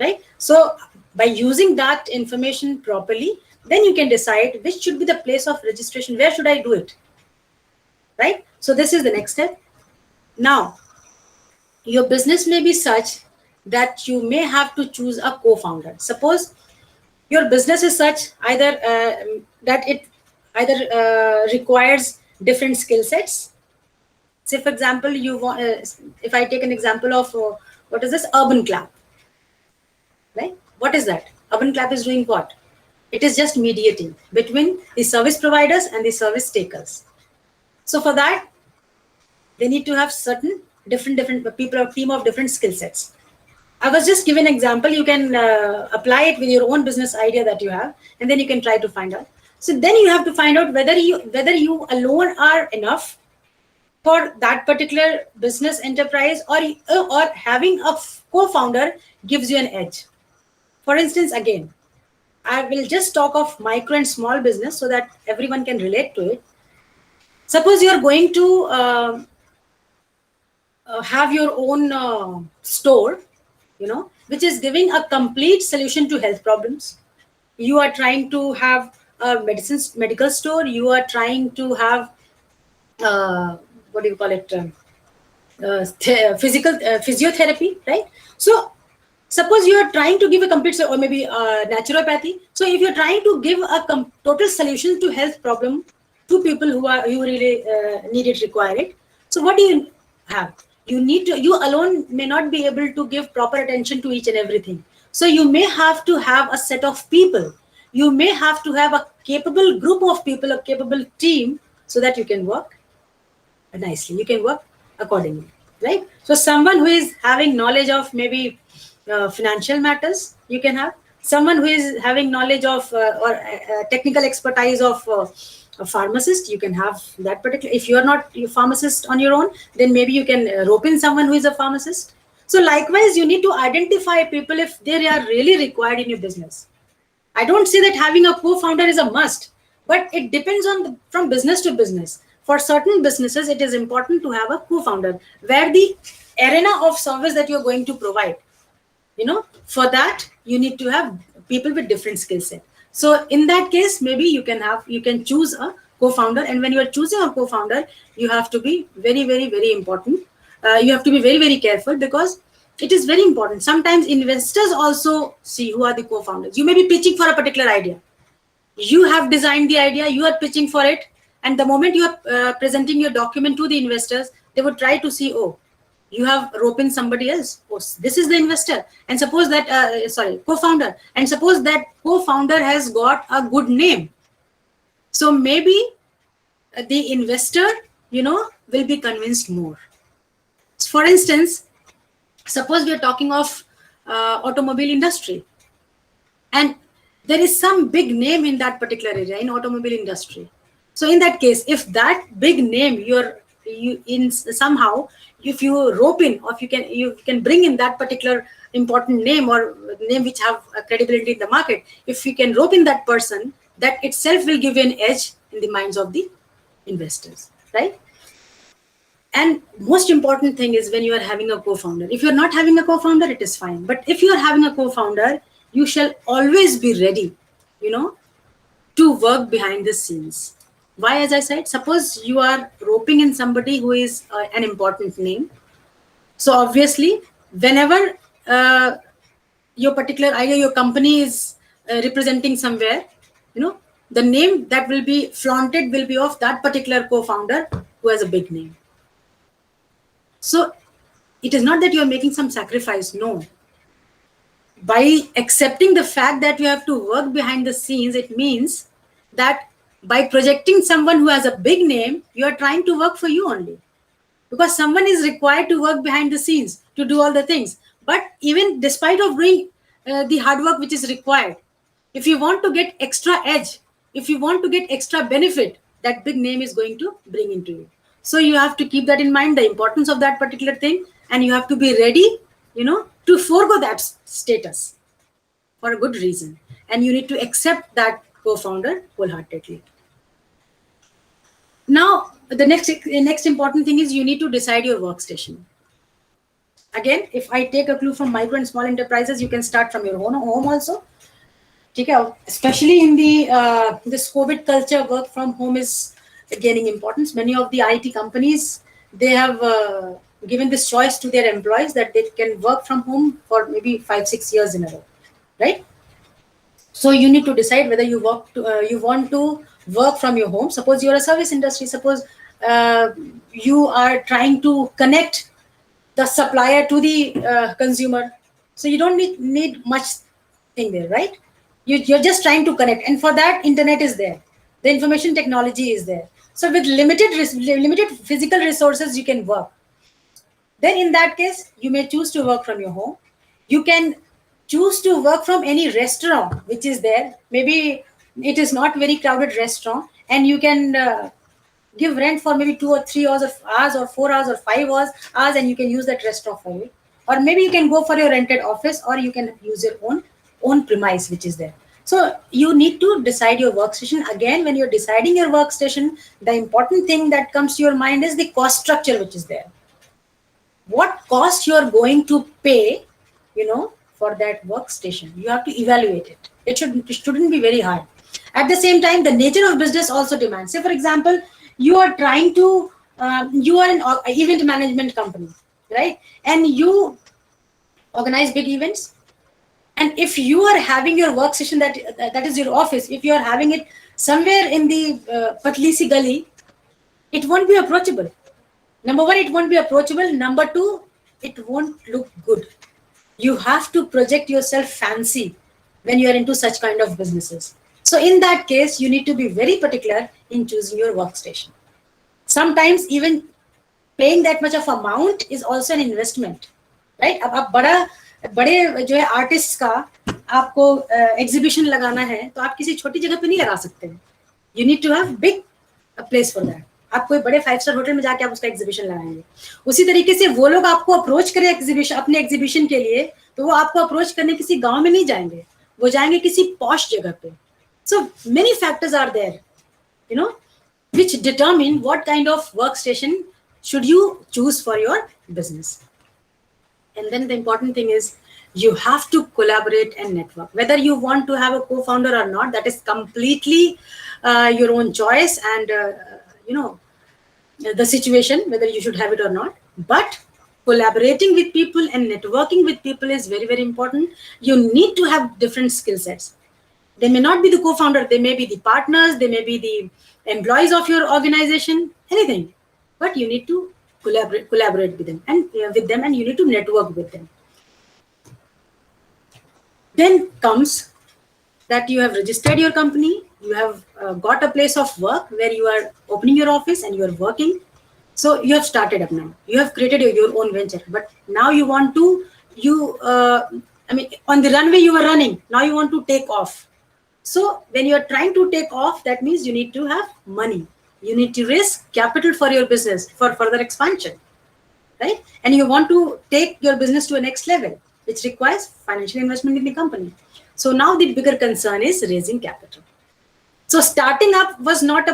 right? So by using that information properly, then you can decide which should be the place of registration. Where should I do it, right? So this is the next step. Now, your business may be such that you may have to choose a co-founder. Suppose your business is such that it either requires different skill sets. Say, for example, you want, if I take an example of what is this Urban Clap, right? What is that? Urban Clap is doing what? It is just mediating between the service providers and the service takers. So for that, they need to have certain different people, a team of different skill sets. I was just giving an example. You can apply it with your own business idea that you have, and then you can try to find out. So then you have to find out whether you alone are enough for that particular business enterprise, or having a co-founder gives you an edge. For instance, again, I will just talk of micro and small business so that everyone can relate to it. Suppose you are going to have your own store, which is giving a complete solution to health problems. You are trying to have a medical store. You are trying to have what do you call it? Physiotherapy, right? So suppose you are trying to give a complete, or maybe naturopathy. So if you're trying to give a total solution to health problem to people who really need it, require it. So what do you have? You alone may not be able to give proper attention to each and everything. So you may have to have a set of people. You may have to have a capable group of people, a capable team, so that you can work nicely. You can work accordingly, right? So someone who is having knowledge of maybe financial matters, you can have someone who is having knowledge of or technical expertise of a pharmacist. You can have that particular. If you are not a pharmacist on your own, then maybe you can rope in someone who is a pharmacist. So likewise, you need to identify people if they are really required in your business. I don't say that having a co-founder is a must, but it depends on from business to business. For certain businesses, it is important to have a co-founder where the arena of service that you're going to provide, for that you need to have people with different skill set. So in that case, maybe you can choose a co-founder, and when you are choosing a co-founder, you have to be very, very, very important. You have to be very, very careful, because it is very important. Sometimes investors also see who are the co-founders. You may be pitching for a particular idea. You have designed the idea, you are pitching for it, and the moment you are presenting your document to the investors, they would try to see, oh, you have roped in somebody else. Oh, this is the investor, and suppose that co-founder, and suppose that co-founder has got a good name. So maybe the investor, will be convinced more. For instance, suppose we are talking of automobile industry, and there is some big name in that particular area in automobile industry. So in that case, if that big name if you rope in, or if you can bring in that particular important name, or name which have credibility in the market, if you can rope in that person, that itself will give you an edge in the minds of the investors, right? And most important thing is when you are having a co-founder. If you're not having a co-founder, it is fine. But if you are having a co-founder, you shall always be ready, to work behind the scenes. Why? As I said, suppose you are roping in somebody who is an important name. So obviously, whenever your particular idea, your company is representing somewhere, the name that will be flaunted will be of that particular co-founder who has a big name. So it is not that you are making some sacrifice. No. By accepting the fact that you have to work behind the scenes, it means that by projecting someone who has a big name, you are trying to work for you only. Because someone is required to work behind the scenes to do all the things. But even despite of doing the hard work which is required, if you want to get extra edge, if you want to get extra benefit, that big name is going to bring into you. So you have to keep that in mind, the importance of that particular thing, and you have to be ready, to forego that status for a good reason. And you need to accept that co-founder wholeheartedly. Now, the next important thing is you need to decide your workstation. Again, if I take a clue from micro and small enterprises, you can start from your own home also. Especially in this COVID culture, work from home is gaining importance. Many of the IT companies, they have given this choice to their employees that they can work from home for maybe 5-6 years in a row, right? So you need to decide whether you want to work from your home. Suppose you're a service industry. Suppose you are trying to connect the supplier to the consumer. So you don't need much thing there, right? You're just trying to connect, and for that, internet is there. The information technology is there. So with limited physical resources, you can work. Then in that case, you may choose to work from your home. You can choose to work from any restaurant which is there. Maybe it is not very crowded restaurant, and you can give rent for maybe 2 or 3 hours or 4 hours or 5 hours, and you can use that restaurant for it. Or maybe you can go for your rented office, or you can use your own premise which is there. So you need to decide your workstation. Again, when you're deciding your workstation, the important thing that comes to your mind is the cost structure which is there. What cost you're going to pay, for that workstation. You have to evaluate it. It shouldn't be very hard. At the same time, the nature of business also demands. Say, for example, you are trying to, you are an event management company, right? And you organize big events. And if you are having your workstation, that is your office, if you are having it somewhere in the Patli Si Gali, it won't be approachable. Number one, it won't be approachable. Number two, it won't look good. You have to project yourself fancy when you are into such kind of businesses. So in that case, you need to be very particular in choosing your workstation. Sometimes even paying that much of amount is also an investment, right? अब बड़े जो है artist का आपको exhibition लगाना है, तो आप किसी छोटी जगह पे नहीं लगा सकते. You need to have big place for that. आप कोई बड़े 5-star होटल में जाके आप उसका एग्जीबिशन लगाएंगे. उसी तरीके से वो लोग आपको अप्रोच करें अपने एग्जीबिशन के लिए, तो वो आपको अप्रोच करने किसी गांव में नहीं जाएंगे, वो जाएंगे किसी पॉश जगह पे. So many factors are there, which determine what kind of workstation should you choose for your business. And then the important thing is you have to collaborate and network. Whether you want to have a co-founder or not, that is completely your own choice, and the situation, whether you should have it or not. But collaborating with people and networking with people is very, very important. You need to have different skill sets. They may not be the co-founder, they may be the partners, they may be the employees of your organization, anything. But you need to collaborate with them and you need to network with them. Then comes that you have registered your company, you have got a place of work where you are opening your office and you are working. So you have started up now. You have created your own venture, but now you want to, on the runway you are running, now you want to take off. So when you are trying to take off, that means you need to have money. You need to raise capital for your business for further expansion, right? And you want to take your business to a next level, which requires financial investment in the company. So now the bigger concern is raising capital. So starting up was not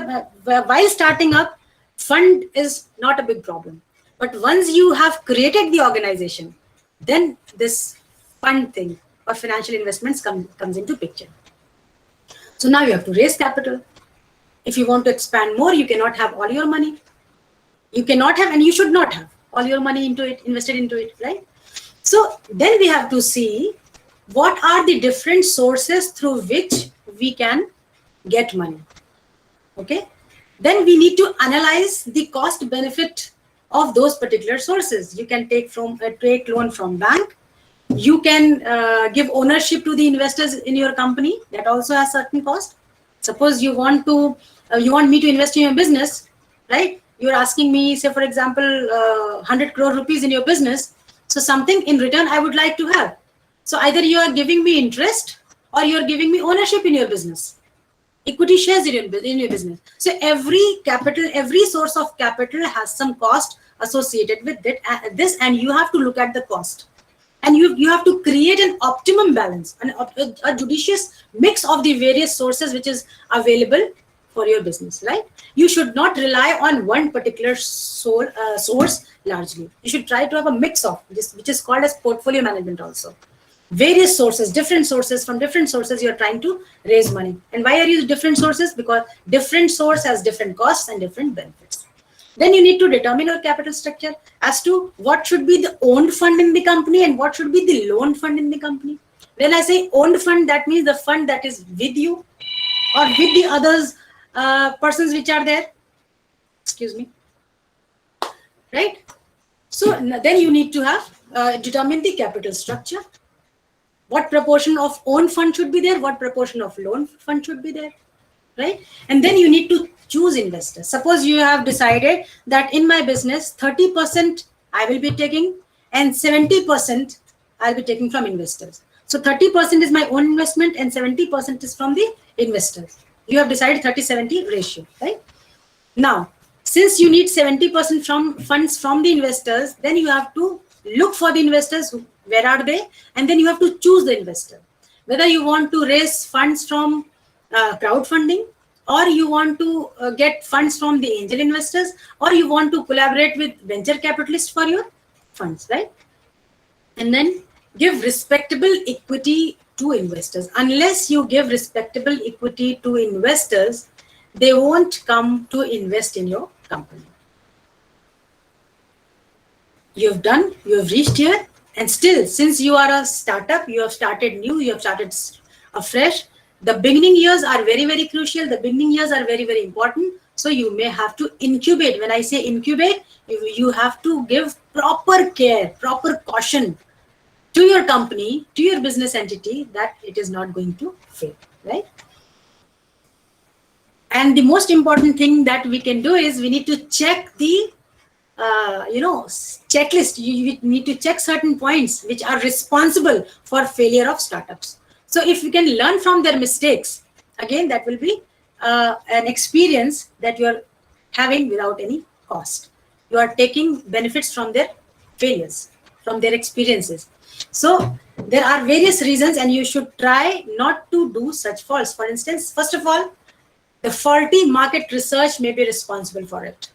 while starting up, fund is not a big problem. But once you have created the organization, then this fund thing or financial investments comes into picture. So now you have to raise capital. If you want to expand more, you cannot have all your money. You cannot have, and you should not have all your money invested into it, right? So then we have to see what are the different sources through which we can get money. Okay. Then we need to analyze the cost benefit of those particular sources. You can take loan from bank. You can give ownership to the investors in your company. That also has certain cost. Suppose you want me to invest in your business, right? You're asking me, say for example, 100 crore rupees in your business. So something in return I would like to have. So either you are giving me interest or you are giving me ownership in your business, equity shares in your business. So every source of capital has some cost associated with this, and you have to look at the cost. And you have to create an optimum balance, a judicious mix of the various sources which is available for your business, right? You should not rely on one particular source largely. You should try to have a mix of this, which is called as portfolio management also. Various sources, different sources, from different sources you are trying to raise money. And why are you different sources? Because different source has different costs and different benefits. Then you need to determine your capital structure as to what should be the owned fund in the company and what should be the loaned fund in the company. When I say owned fund, that means the fund that is with you or with the others persons which are there. Excuse me. Right? So then you need to have determine the capital structure. What proportion of own fund should be there? What proportion of loan fund should be there? Right? And then you need to choose investors. Suppose you have decided that in my business, 30% I will be taking and 70% I'll be taking from investors. So 30% is my own investment and 70% is from the investors. You have decided 30-70 ratio, right? Now, since you need 70% from funds from the investors, then you have to look for the investors. Where are they? And then you have to choose the investor. Whether you want to raise funds from crowdfunding, or you want to get funds from the angel investors, or you want to collaborate with venture capitalists for your funds, right? And then give respectable equity to investors. Unless you give respectable equity to investors, they won't come to invest in your company. You have reached here, and still, since you are a startup, you have started new, you have started afresh. The beginning years are very, very crucial. The beginning years are very, very important. So you may have to incubate. When I say incubate, you have to give proper care, proper caution to your company, to your business entity, that it is not going to fail, right? And the most important thing that we can do is we need to check the checklist. You need to check certain points which are responsible for failure of startups. So if you can learn from their mistakes, again, that will be an experience that you are having without any cost. You are taking benefits from their failures, from their experiences. So there are various reasons, and you should try not to do such faults. For instance, first of all, the faulty market research may be responsible for it.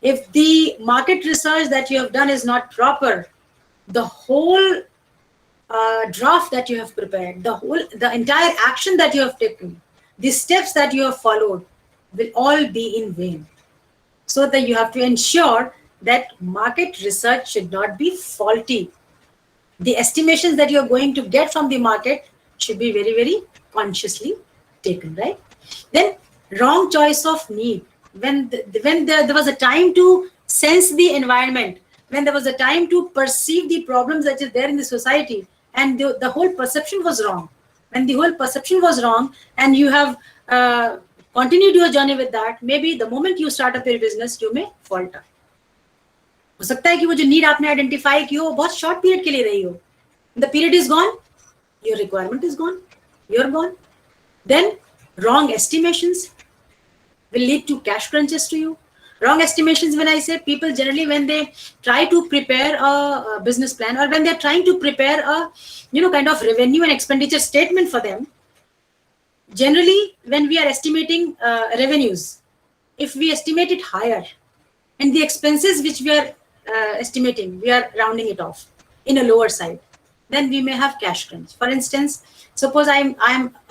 If the market research that you have done is not proper, the whole draft that you have prepared, the entire action that you have taken, the steps that you have followed will all be in vain. So that you have to ensure that market research should not be faulty. The estimations that you're going to get from the market should be very, very consciously taken, right? Then wrong choice of need. When there was a time to sense the environment, when there was a time to perceive the problems that is there in the society, and the whole perception was wrong. When the whole perception was wrong, and you have continued your journey with that, maybe the moment you start up your business, you may falter. हो सकता है कि वो जो need आपने identify की हो बहुत शॉर्ट पीरियड के लिए रही हो. The period is gone, your requirement is gone, you're gone. Then wrong estimations will lead to cash crunches to you. Wrong estimations, when I say, people generally when they try to prepare a business plan, or when they're trying to prepare a kind of revenue and expenditure statement for them, generally when we are estimating revenues, if we estimate it higher, and the expenses which we are estimating, we are rounding it off in a lower side, then we may have cash crunch. For instance, suppose I'm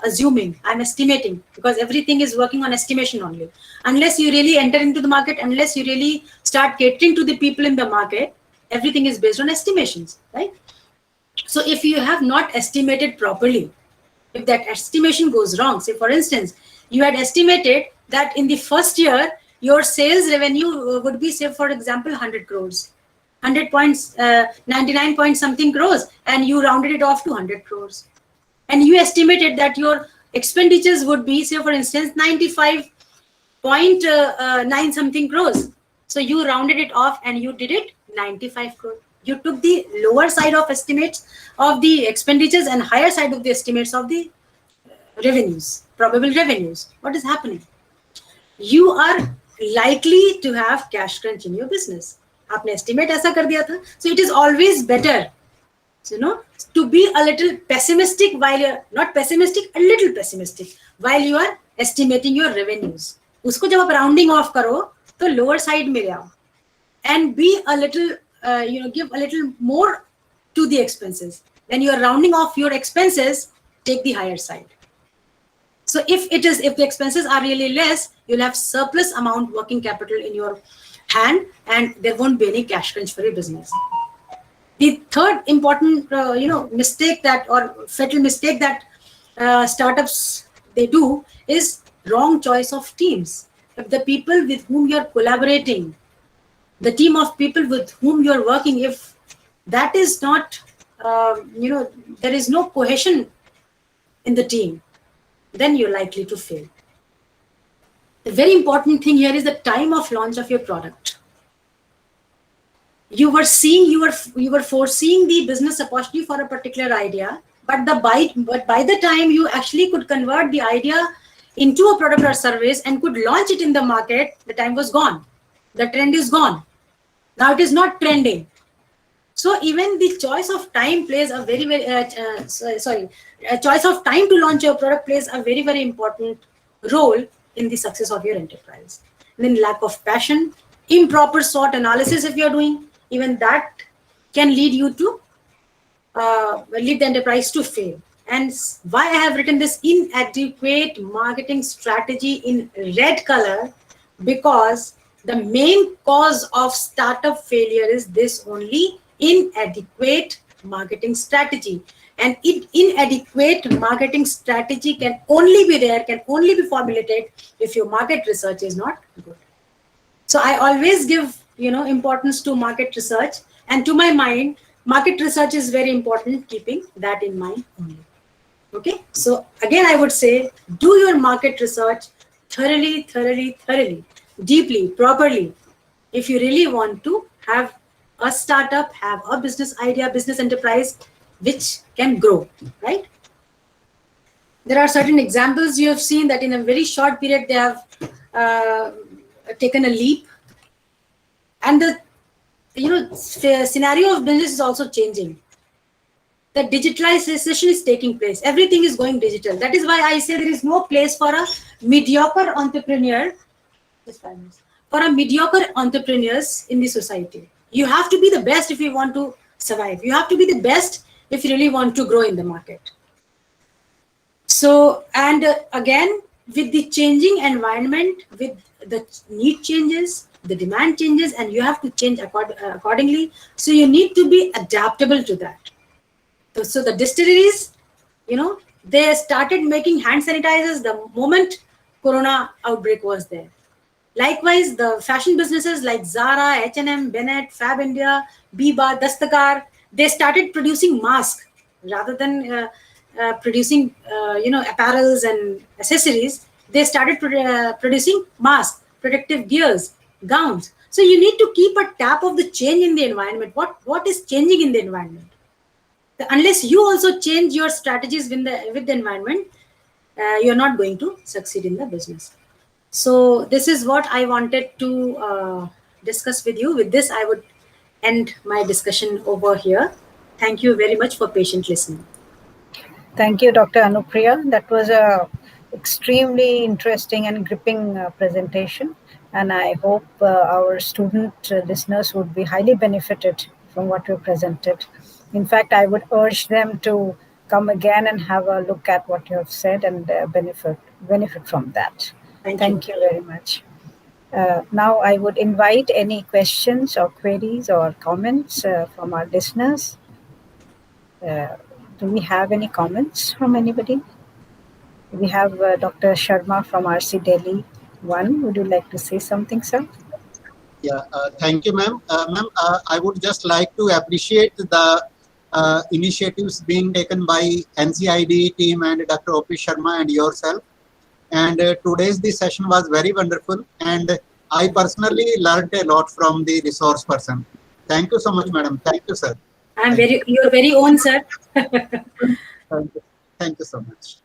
assuming, I'm estimating, because everything is working on estimation only. Unless you really enter into the market, unless you really start catering to the people in the market, everything is based on estimations, right? So if you have not estimated properly, if that estimation goes wrong, say for instance, you had estimated that in the first year, your sales revenue would be, say for example, 100 crores, 99 point something crores, and you rounded it off to 100 crores. And you estimated that your expenditures would be, say for instance, 95.9 something crores. So you rounded it off and you did it 95 crores. You took the lower side of estimates of the expenditures and higher side of the estimates of the revenues, probable revenues. What is happening? You are likely to have cash crunch in your business. आपने estimate ऐसा कर दिया था. So it is always better, to be a little pessimistic while you're not pessimistic, a little pessimistic while you are estimating your revenues. उसको जब आप rounding off करो, तो lower side में ले आओ, and be a little, give a little more to the expenses. When you are rounding off your expenses, take the higher side. So if the expenses are really less, you'll have surplus amount working capital in your hand, and there won't be any cash crunch for your business. The third important, mistake fatal mistake that startups they do is wrong choice of teams. If the people with whom you're collaborating, the team of people with whom you're working, if that is not, there is no cohesion in the team, then you're likely to fail. The very important thing here is the time of launch of your product. You were foreseeing the business opportunity for a particular idea, but by the time you actually could convert the idea into a product or service and could launch it in the market, the time was gone. The trend is gone. Now it is not trending. So even the choice of time plays a very, very choice of time to launch your product plays a very, very important role in the success of your enterprise. And then lack of passion, improper SWOT analysis if you're doing, even that can lead you to lead the enterprise to fail. And why I have written this inadequate marketing strategy in red color, because the main cause of startup failure is this only: inadequate marketing strategy. And inadequate marketing strategy can only be formulated if your market research is not good. So I always give importance to market research, and to my mind, market research is very important, keeping that in mind only. Okay, so again, I would say, do your market research thoroughly, deeply, properly, if you really want to have a startup, have a business idea, business enterprise which can grow, right? There are certain examples you have seen that in a very short period they have taken a leap, and the scenario of business is also changing. The digitalization is taking place. Everything is going digital. That is why I say there is no place for a mediocre entrepreneur. For a mediocre entrepreneurs in the society. You have to be the best if you want to survive. You have to be the best if you really want to grow in the market. So, and again, with the changing environment, with the need changes, the demand changes, and you have to change accordingly. So you need to be adaptable to that. So the distilleries, they started making hand sanitizers the moment corona outbreak was there. Likewise, the fashion businesses like Zara, H&M, Bennett, Fab India, Biba, Dastakar, they started producing masks rather than producing, apparels and accessories. They started producing masks, protective gears, gowns. So you need to keep a tap of the change in the environment. What is changing in the environment? Unless you also change your strategies with the environment, you're not going to succeed in the business. So this is what I wanted to discuss with you. With this, I would end my discussion over here. Thank you very much for patient listening. Thank you, Dr. Anupriya. That was a extremely interesting and gripping presentation, and I hope our student listeners would be highly benefited from what you presented. In fact, I would urge them to come again and have a look at what you have said and benefit from that. Thank you very much. Now, I would invite any questions or queries or comments from our listeners. Do we have any comments from anybody? We have Dr. Sharma from RC Delhi 1. Would you like to say something, sir? Yeah, thank you, ma'am. Ma'am, I would just like to appreciate the initiatives being taken by NCID team and Dr. O.P. Sharma and yourself. And today's this session was very wonderful, and I personally learned a lot from the resource person. Thank you so much, madam. Thank you, sir. Your very own, sir. Thank you so much.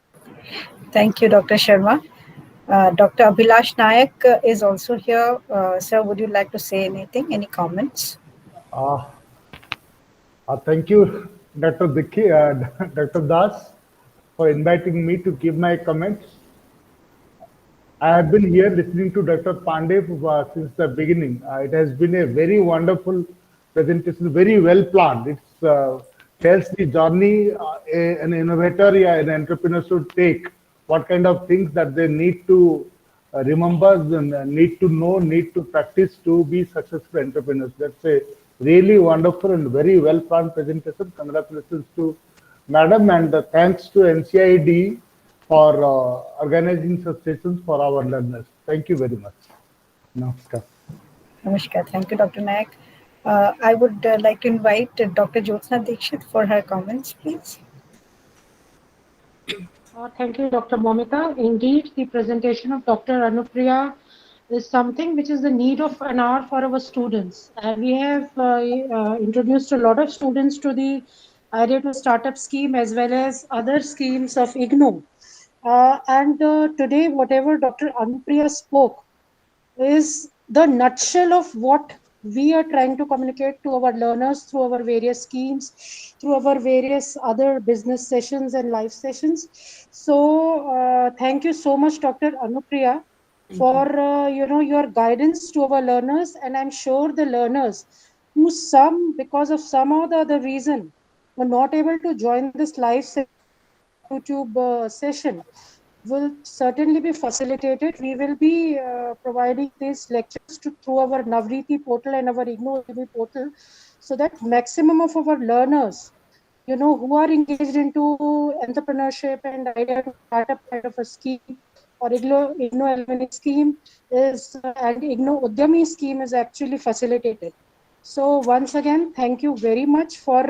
Thank you, Dr. Sharma. Dr. Abhilash Nayak is also here. Sir, would you like to say anything? Any comments? Thank you, Dr. Dr. Das, for inviting me to give my comments. I have been here listening to Dr. Pandey since the beginning. It has been a very wonderful presentation, very well planned. It tells the journey an innovator, an entrepreneur should take, what kind of things that they need to remember, need to know, need to practice to be successful entrepreneurs. That's a really wonderful and very well planned presentation. Congratulations to Madam, and thanks to NCID for organizing such sessions for our learners. Thank you very much. Namaskar. Namaskar. Thank you, Dr. Nayak. I would like to invite Dr. Jyotsna Dikshit for her comments, please. Thank you, Dr. Momita. Indeed, the presentation of Dr. Anupriya is something which is the need of an hour for our students. And we have introduced a lot of students to the Idea to Startup scheme as well as other schemes of IGNOU. Today, whatever Dr. Anupriya spoke is the nutshell of what we are trying to communicate to our learners through our various schemes, through our various other business sessions and live sessions. So thank you so much, Dr. Anupriya, for your guidance to our learners. And I'm sure the learners who because of some or the other reason, were not able to join this live YouTube session, will certainly be facilitated. We will be providing these lectures through our Navriti portal and our IGNOU portal, so that maximum of our learners, who are engaged into entrepreneurship and idea to startup kind of a scheme, or IGNOU Alumni scheme and IGNOU Udyami scheme is actually facilitated. So once again, thank you very much for,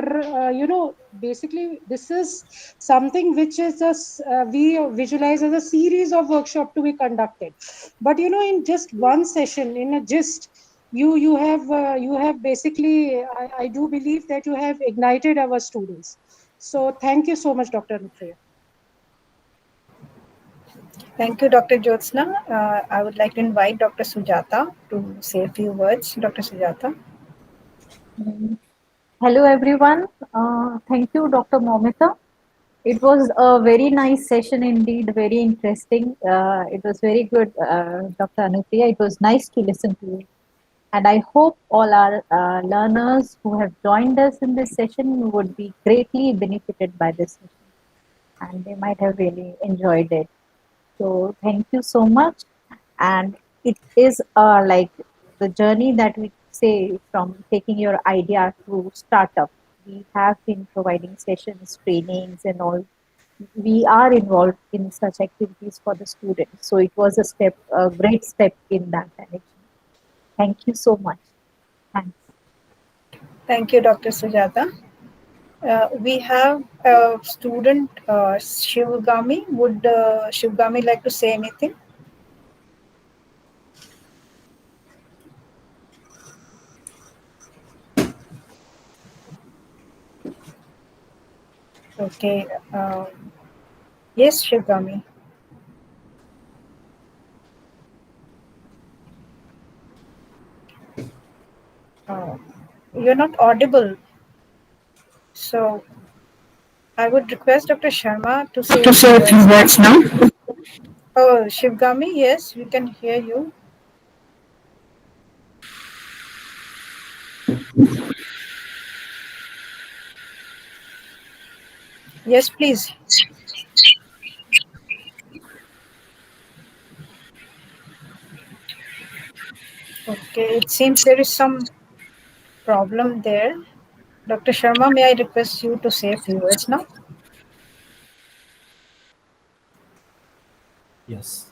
basically this is something which is we visualize as a series of workshops to be conducted. But, in just one session, in a gist, you have basically, I do believe that you have ignited our students. So thank you so much, Dr. Anupriya. Thank you, Dr. Jyotsna. I would like to invite Dr. Sujata to say a few words. Dr. Sujata. Hello everyone. Thank you, Dr. Momita. It was a very nice session indeed, very interesting. It was very good, Dr. Anupriya. It was nice to listen to you. And I hope all our learners who have joined us in this session would be greatly benefited by this session. And they might have really enjoyed it. So thank you so much. And it is like the journey that we say from taking your idea to startup. We have been providing sessions, trainings, and all. We are involved in such activities for the students. So it was a great step in that direction. Thank you so much. Thanks. Thank you, Dr. Sujata. We have a student, Shivgami. Would Shivgami like to say anything? Okay. Yes, Shivgami. You're not audible. So I would request Dr. Sharma to say a few words now. Oh, Shivgami, yes, we can hear you. Yes, please. Okay, it seems there is some problem there. Dr. Sharma, may I request you to say a few words now? Yes.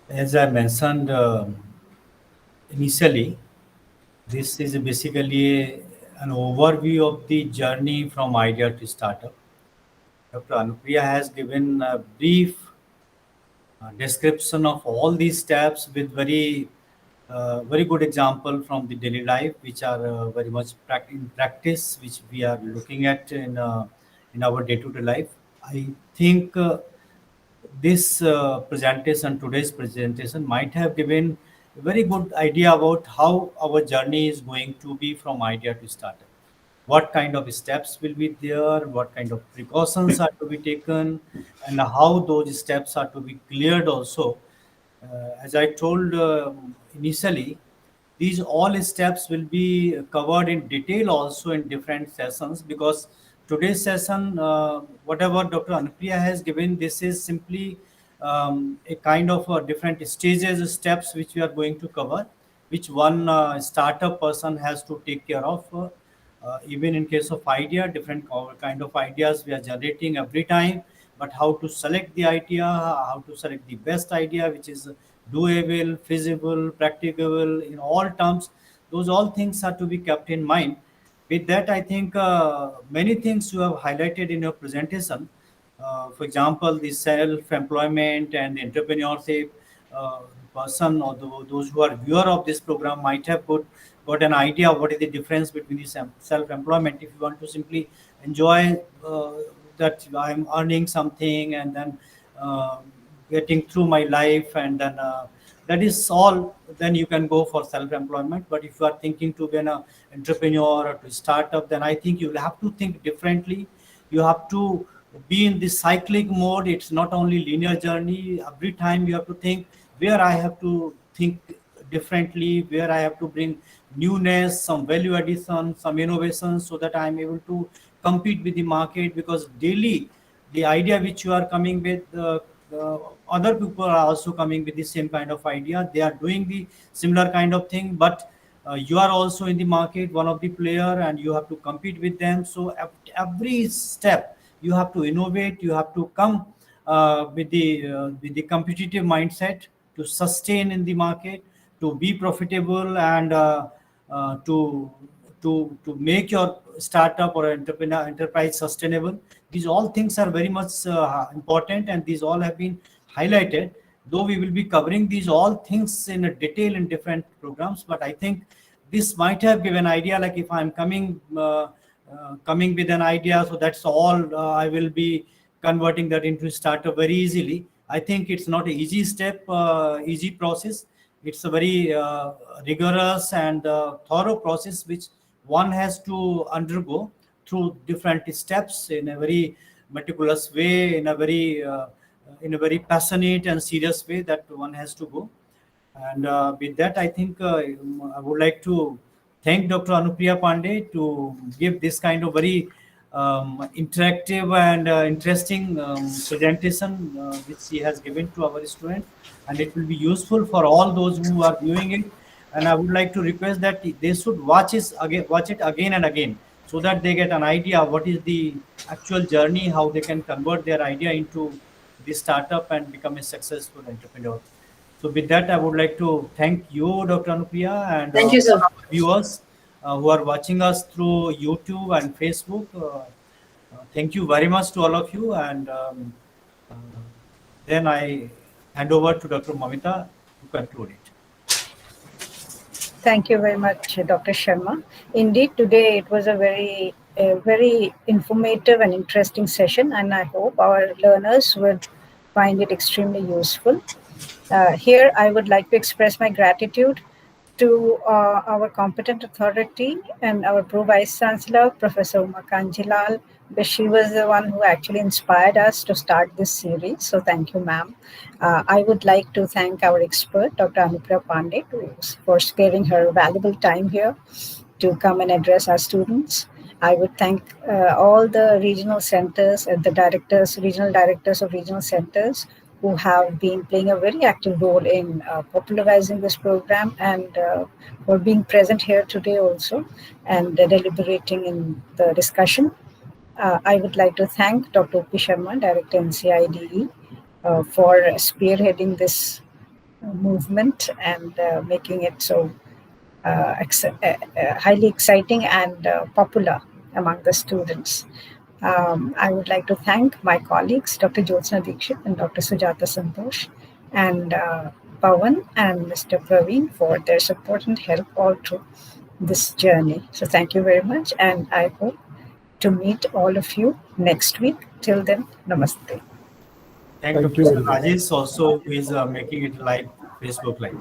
As I mentioned initially, this is basically an overview of the journey from idea to startup. Dr. Anupriya has given a brief description of all these steps with very good example from the daily life, which are very much in practice, which we are looking at in our day-to-day life. I think this today's presentation might have given a very good idea about how our journey is going to be from idea to startup. What kind of steps will be there, what kind of precautions are to be taken, and how those steps are to be cleared also. As I told initially, these all steps will be covered in detail also in different sessions, because today's session, whatever Dr. Anupriya has given, this is simply a kind of different stages, steps which we are going to cover, which one startup person has to take care of. Even in case of idea, different kind of ideas we are generating every time, but how to select the idea, how to select the best idea which is doable, feasible, practicable in all terms, those all things are to be kept in mind. With that, I think many things you have highlighted in your presentation. For example, the self-employment and entrepreneurship. Person or those who are viewer of this program might have got an idea of what is the difference between the self-employment. If you want to simply enjoy that I'm earning something and then getting through my life, and then that is all, then you can go for self-employment. But if you are thinking to be an entrepreneur or to start up, then I think you will have to think differently. You have to be in this cyclic mode. It's not only linear journey. Every time you have to think where I have to think differently, where I have to bring newness, some value addition, some innovation, so that I'm able to compete with the market. Because daily, the idea which you are coming with, other people are also coming with the same kind of idea. They are doing the similar kind of thing, but you are also in the market, one of the player, and you have to compete with them. So every step you have to innovate. You have to come with the competitive mindset to sustain in the market, to be profitable, and to make your startup or enterprise sustainable. These all things are very much important, and these all have been highlighted. Though we will be covering these all things in a detail in different programs, but I think this might have given idea, like if I'm coming with an idea, so that's all I will be converting that into startup very easily. I think it's not an easy step, easy process. It's a very rigorous and thorough process which one has to undergo through different steps in a very meticulous way, in a very passionate and serious way that one has to go. And with that, I think I would like to thank Dr. Anupriya Pandey to give this kind of very interactive and interesting presentation which he has given to our students, and it will be useful for all those who are viewing it. And I would like to request that they should watch it again and again, so that they get an idea what is the actual journey, how they can convert their idea into this startup and become a successful entrepreneur. So with that, I would like to thank you, Dr. Anupriya, and Thank you, sir. viewers who are watching us through YouTube and Facebook. Thank you very much to all of you. And then I hand over to Dr. Momita to conclude it. Thank you very much, Dr. Sharma. Indeed, today it was a very informative and interesting session, and I hope our learners would find it extremely useful. Here, I would like to express my gratitude to our competent authority and our Pro Vice Chancellor, Professor Uma Kanjilal, because she was the one who actually inspired us to start this series. So thank you, ma'am. I would like to thank our expert, Dr. Anupriya Pandey, for sparing her valuable time here to come and address our students. I would thank all the regional centers and the regional directors of regional centers who have been playing a very active role in popularizing this program, and for being present here today also and deliberating in the discussion. I would like to thank Dr. O.P. Sharma, Director NCIDE, for spearheading this movement and making it so highly exciting and popular among the students. I would like to thank my colleagues, Dr. Jyotsna Dikshit and Dr. Sujata Santosh, and Pawan and Mr. Praveen for their support and help all through this journey. So thank you very much, and I hope to meet all of you next week. Till then, namaste. Thank you, Mr. Rajesh, also who is making it live, Facebook Live.